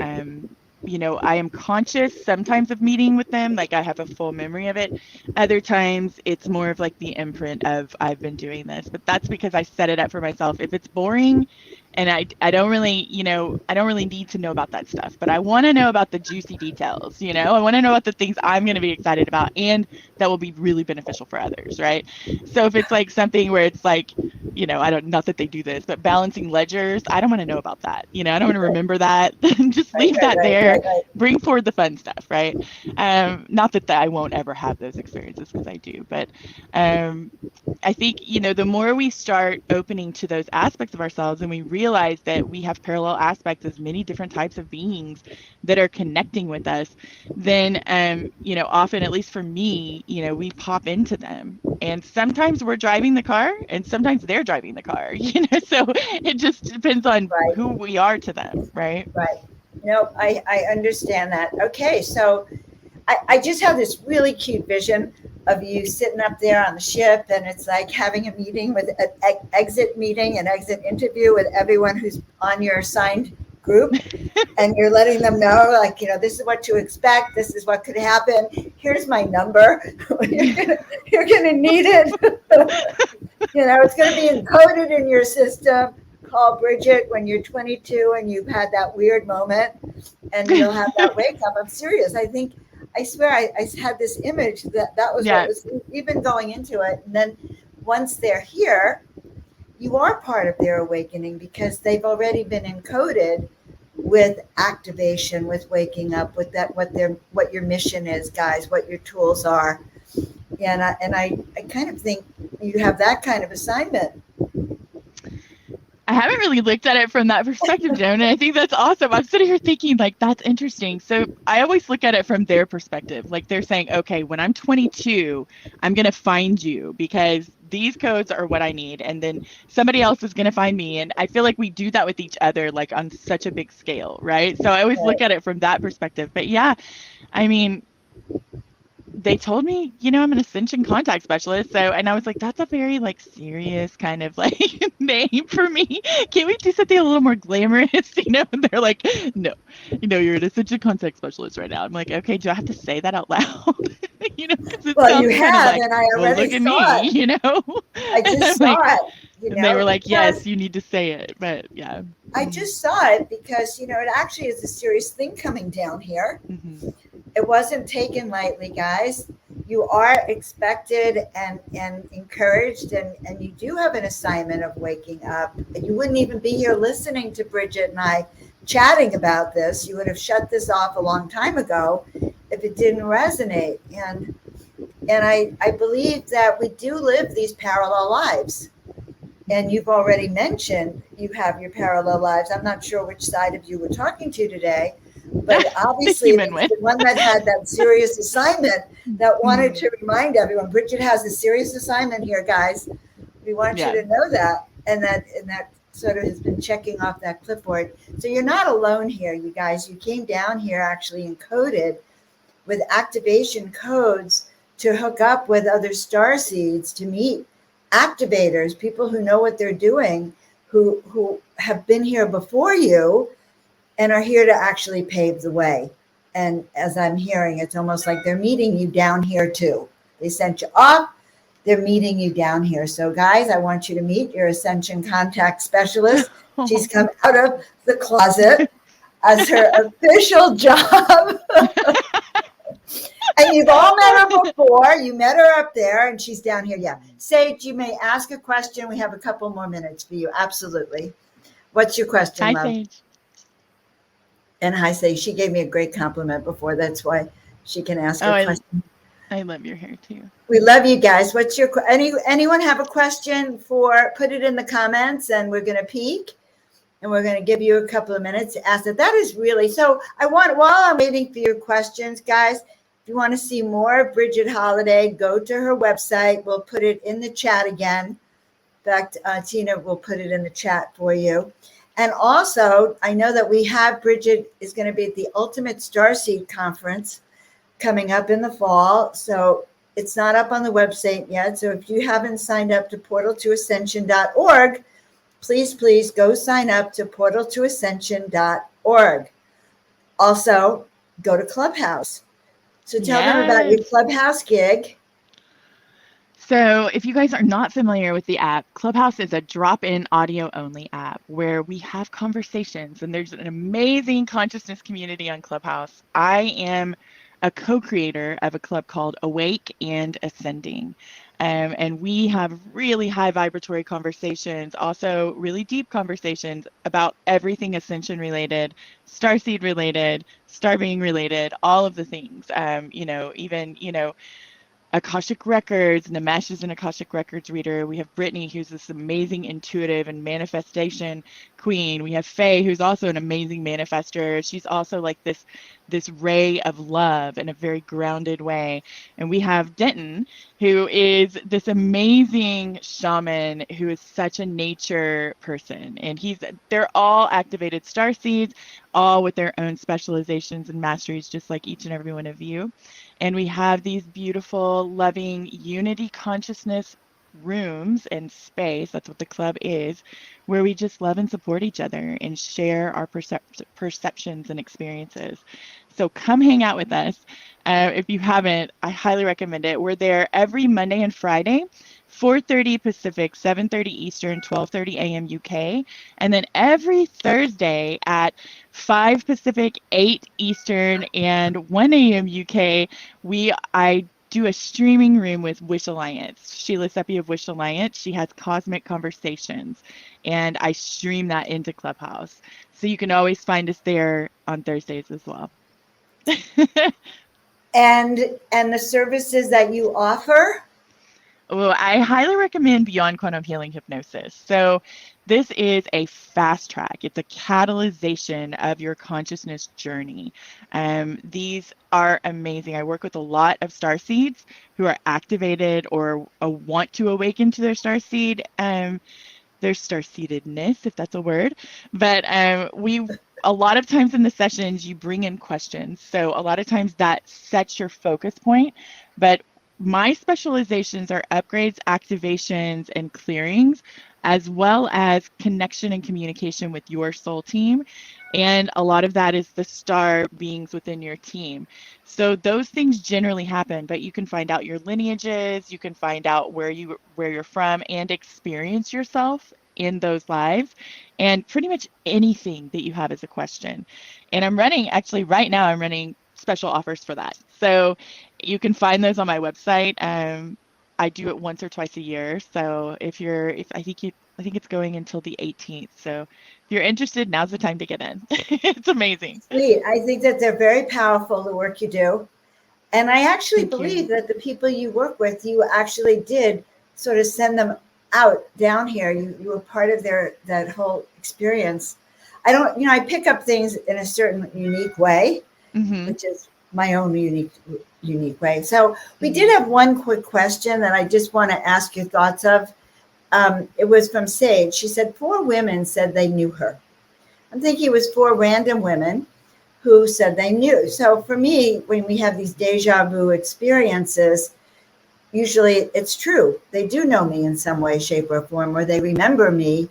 I am conscious sometimes of meeting with them, like I have a full memory of it. Other times it's more of like the imprint of I've been doing this, but that's because I set it up for myself. If it's boring and I don't really, I don't really need to know about that stuff, but I want to know about the juicy details, I want to know about the things I'm going to be excited about and that will be really beneficial for others, right? So if it's like something where it's like, not that they do this, but balancing ledgers, I don't want to know about that. I don't want to remember that. Just leave that there. Bring forward the fun stuff, right? Not that I won't ever have those experiences, because I do, but I think, the more we start opening to those aspects of ourselves and we realize that we have parallel aspects as many different types of beings that are connecting with us, then, often, at least for me, we pop into them. And sometimes we're driving the car and sometimes they're driving the car, so it just depends on who we are to them, right? Right. No, I understand that. Okay, so I just have this really cute vision of you sitting up there on the ship, and it's like having a meeting with an exit meeting, an exit interview with everyone who's on your assigned group, and you're letting them know, like, this is what to expect. This is what could happen. Here's my number. You're gonna need it. It's gonna be encoded in your system. Call Bridget when you're 22 and you've had that weird moment, and you'll have that wake up. I'm serious. I swear I had this image that was what was even going into it. And then once they're here, you are part of their awakening because they've already been encoded with activation, with waking up, with that, what your mission is, guys, what your tools are. And I kind of think you have that kind of assignment. I haven't really looked at it from that perspective, Joan, and I think that's awesome. I'm sitting here thinking, like, that's interesting. So I always look at it from their perspective. Like, they're saying, okay, when I'm 22, I'm going to find you because these codes are what I need. And then somebody else is going to find me. And I feel like we do that with each other, like, on such a big scale, right? So I always look at it from that perspective. But yeah, I mean, they told me, I'm an ascension contact specialist. So, and I was like, that's a very like serious kind of like name for me. Can't we do something a little more glamorous? And they're like, no, you're an ascension contact specialist right now. I'm like, okay, do I have to say that out loud? Well, you have, and I already look at saw me, I just saw it. And they were like, yes, you need to say it. But yeah. I just saw it because, it actually is a serious thing coming down here. Mm-hmm. It wasn't taken lightly, guys. You are expected and encouraged, and you do have an assignment of waking up. And you wouldn't even be here listening to Bridget and I chatting about this. You would have shut this off a long time ago if it didn't resonate. And I believe that we do live these parallel lives. And you've already mentioned you have your parallel lives. I'm not sure which side of you we're talking to today, but obviously it's the one that had that serious assignment that wanted to remind everyone. Bridget has a serious assignment here, guys. We want you to know that, and that sort of has been checking off that clipboard. So you're not alone here, you guys. You came down here actually encoded with activation codes to hook up with other starseeds, to meet activators, people who know what they're doing, who have been here before you and are here to actually pave the way. And as I'm hearing, it's almost like they're meeting you down here too. They sent you off, they're meeting you down here. So guys, I want you to meet your Ascension Contact Specialist. She's come out of the closet as her official job. And you've all met her before. You met her up there, and she's down here. Yeah. Sage, you may ask a question. We have a couple more minutes for you. Absolutely. What's your question, love? Hi, Sage. And hi, Sage. She gave me a great compliment before. That's why she can ask a question. I love your hair, too. We love you guys. What's your anyone have a question for? Put it in the comments, and we're going to peek. And we're going to give you a couple of minutes to ask it. That is really, so while I'm waiting for your questions, guys, if you want to see more of Bridget Holliday, go to her website. We'll put it in the chat again. In fact, Tina will put it in the chat for you. And also, I know that Bridget is going to be at the Ultimate Starseed Conference coming up in the fall. So it's not up on the website yet. So if you haven't signed up to portaltoascension.org, please go sign up to portaltoascension.org. Also, go to Clubhouse. So tell them about your Yes. Clubhouse gig. So, if you guys are not familiar with the app, Clubhouse is a drop-in audio-only app where we have conversations, and there's an amazing consciousness community on Clubhouse. I am a co-creator of a club called Awake and Ascending. And we have really high vibratory conversations, also really deep conversations about everything ascension related, starseed related, star being related, all of the things. Even, Akashic Records, and Namesh is an Akashic Records reader. We have Brittany, who's this amazing intuitive and manifestation queen. We have Faye, who's also an amazing manifester. She's also like this ray of love in a very grounded way. And we have Denton, who is this amazing shaman who is such a nature person. And they're all activated starseeds, all with their own specializations and masteries, just like each and every one of you. And we have these beautiful, loving unity consciousness rooms and space. That's what the club is, where we just love and support each other and share our perceptions and experiences. So come hang out with us. If you haven't, I highly recommend it. We're there every Monday and Friday, 4:30 Pacific, 7:30 Eastern, 12:30 a.m. UK, and then every Thursday at 5 Pacific, 8 Eastern, and 1 a.m. UK, I do a streaming room with Wish Alliance. Sheila Seppi of Wish Alliance. She has cosmic conversations, and I stream that into Clubhouse. So you can always find us there on Thursdays as well. And the services that you offer. Well, I highly recommend Beyond Quantum Healing Hypnosis. So this is a fast track. It's a catalyzation of your consciousness journey. These are amazing. I work with a lot of starseeds who are activated or want to awaken to their starseed, their starseededness, if that's a word. But a lot of times in the sessions, you bring in questions. So a lot of times that sets your focus point. But my specializations are upgrades, activations, and clearings, as well as connection and communication with your soul team. And a lot of that is the star beings within your team. So those things generally happen, but you can find out your lineages, you can find out where you're from, and experience yourself in those lives, and pretty much anything that you have as a question. And actually right now I'm running special offers for that. So you can find those on my website. I do it once or twice a year. So if I think it's going until the 18th. So if you're interested, now's the time to get in. It's amazing. Sweet. I think that they're very powerful, the work you do. And I actually believe that the people you work with, you actually did sort of send them out down here. You were part of that whole experience. I pick up things in a certain unique way, which is my own unique way. So we did have one quick question that I just want to ask your thoughts of. It was from Sage. She said 4 women said they knew her. I'm thinking it was 4 random women who said they knew. So for me, when we have these deja vu experiences, usually it's true. They do know me in some way, shape, or form, or they remember me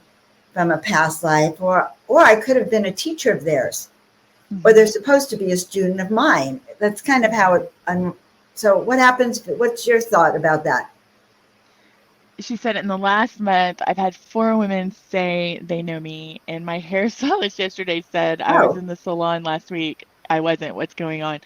from a past life, or I could have been a teacher of theirs, or they're supposed to be a student of mine. That's kind of how it. So what happens? What's your thought about that? She said in the last month, I've had 4 women say they know me, and my hairstylist yesterday said I was in the salon last week. I wasn't. What's going on?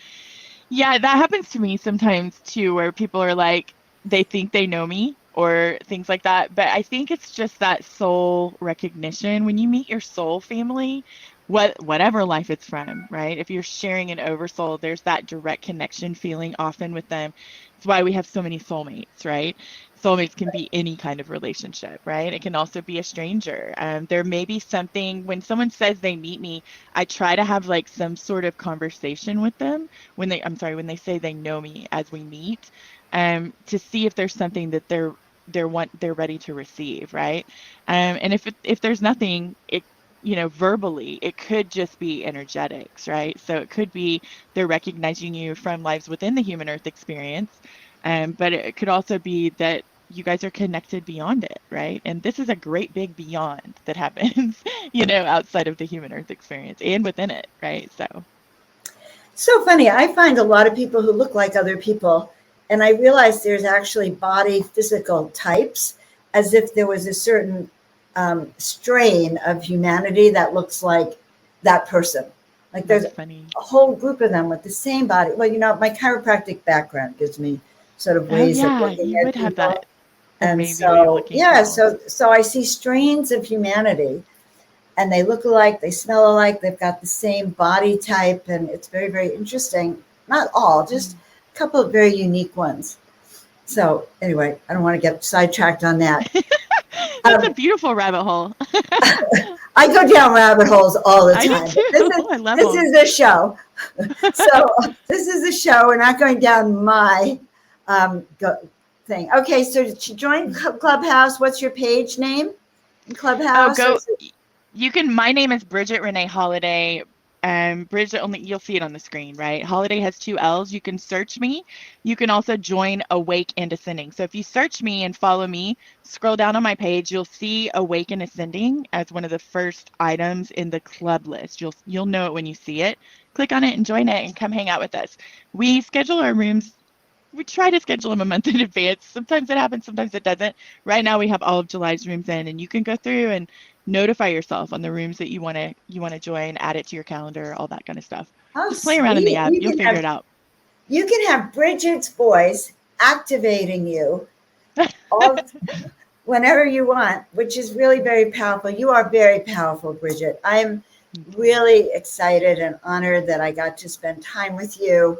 Yeah, that happens to me sometimes too, where people are like, they think they know me or things like that. But I think it's just that soul recognition. When you meet your soul family, whatever life it's from, right? If you're sharing an oversoul, there's that direct connection feeling often with them. It's why we have so many soulmates, right? Soulmates can be any kind of relationship, right? It can also be a stranger. There may be something when someone says they meet me, I try to have like some sort of conversation with them when they say they know me as we meet, to see if there's something that they're ready to receive, right? And if there's nothing, verbally, it could just be energetics, right? So it could be they're recognizing you from lives within the human earth experience, but it could also be that you guys are connected beyond it, right? And this is a great big beyond that happens, outside of the human earth experience and within it, right? So. So funny. I find a lot of people who look like other people, and I realize there's actually body physical types, as if there was a certain strain of humanity that looks like that person. Like there's That's funny. a whole group of them with the same body. Well, my chiropractic background gives me sort of Oh ways of yeah, looking you at would have people. that And amazing way of so, looking at yeah, people. so I see strains of humanity, and they look alike, they smell alike, they've got the same body type, and it's very, very interesting. Not all, just a couple of very unique ones. So anyway, I don't want to get sidetracked on that. That's a Um, beautiful rabbit hole. I go down rabbit holes all the I do time. too. But I love this them. is a show. So this is a show. We're not going down my thing. Okay, so to join Clubhouse, what's your page name in Oh, Clubhouse? Or go. is it, You can. My name is Bridget Renee Holliday. Bridget only you'll see it on the screen, right? Holiday has two L's. You can search me. You can also join Awake and Ascending. So if you search me and follow me, scroll down on my page, you'll see Awake and Ascending as one of the first items in the club list. You'll know it when you see it. Click on it and join it and come hang out with us. We schedule our rooms. We try to schedule them a month in advance. Sometimes it happens, sometimes it doesn't. Right now we have all of July's rooms in, and you can go through and notify yourself on the rooms that you want to join, add it to your calendar, all that kind of stuff. oh, Just play around in the sweet. app. You'll figure it out. You can have Bridget's voice activating you all whenever you want, which is really very powerful. You are very powerful, Bridget. I'm really excited and honored that I got to spend time with you.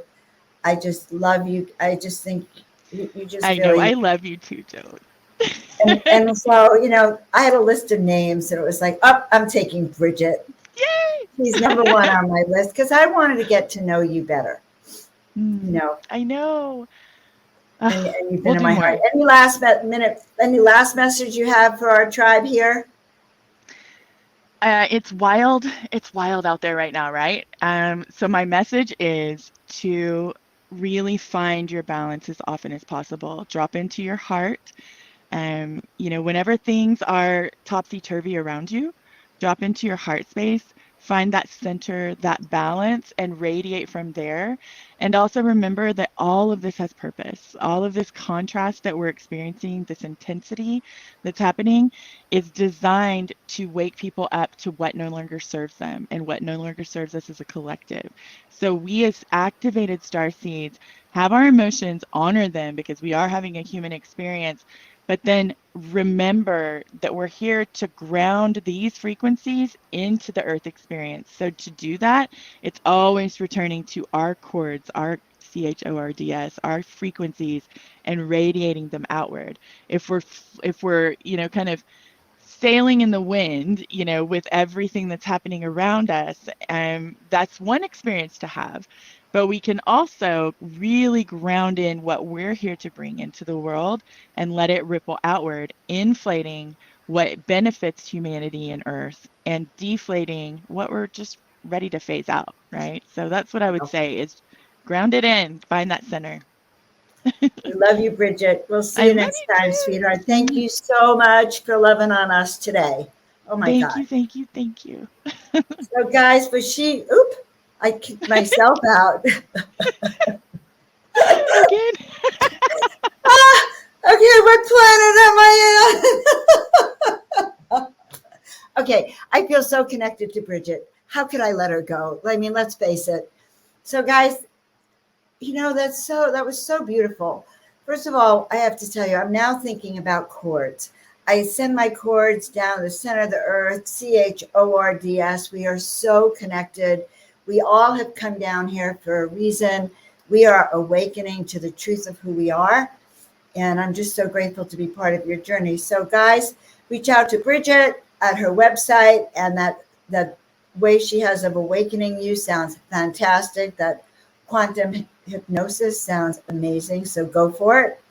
I just love you. I just think you just I know. really, I love you too, Joan. and so, I had a list of names and it was like, oh, I'm taking Bridget. Yay! She's number one on my list because I wanted to get to know you better, you know, I know. and you've been We'll in do my heart. more. Any last message you have for our tribe here? It's wild. It's wild out there right now, right? So my message is to really find your balance as often as possible. Drop into your heart. Whenever things are topsy-turvy around you, drop into your heart space, find that center, that balance, and radiate from there. And also remember that all of this has purpose. All of this contrast that we're experiencing, this intensity that's happening, is designed to wake people up to what no longer serves them and what no longer serves us as a collective. So we as activated star seeds have our emotions, honor them because we are having a human experience, but then remember that we're here to ground these frequencies into the earth experience. So to do that, it's always returning to our chords, our CHORDS, our frequencies, and radiating them outward. If we're kind of sailing in the wind, with everything that's happening around us, that's one experience to have. But we can also really ground in what we're here to bring into the world and let it ripple outward, inflating what benefits humanity and Earth and deflating what we're just ready to phase out, right? So that's what I would say is ground it in, find that center. We love you, Bridget. We'll see I you love next time, you sweetheart. Thank too. you so much for loving on us today. Oh my Thank God. you, thank you, thank you. So, guys, I kicked myself out. Again. Okay, what planet am I in? Okay, I feel so connected to Bridget. How could I let her go? I mean, let's face it. So, guys, that was so beautiful. First of all, I have to tell you, I'm now thinking about chords. I send my chords down the center of the earth, CHORDS. We are so connected. We all have come down here for a reason. We are awakening to the truth of who we are. And I'm just so grateful to be part of your journey. So, guys, reach out to Bridget at her website, and that way she has of awakening you sounds fantastic. That quantum hypnosis sounds amazing. So go for it.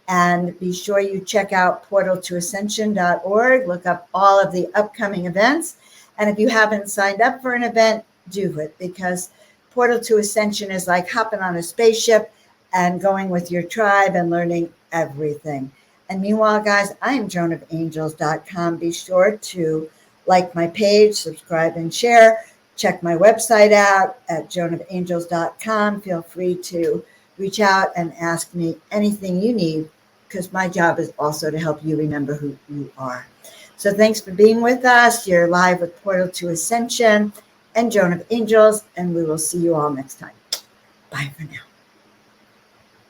And be sure you check out portaltoascension.org. Look up all of the upcoming events. And if you haven't signed up for an event, do it, because Portal to Ascension is like hopping on a spaceship and going with your tribe and learning everything. And meanwhile, guys, I'm joanofangels.com. Be sure to like my page, subscribe, and share. check my website out at joanofangels.com. Feel free to reach out and ask me anything you need, because my job is also to help you remember who you are. So thanks for being with us. You're live with Portal to Ascension and Joan of Angels, and we will see you all next time. Bye for now.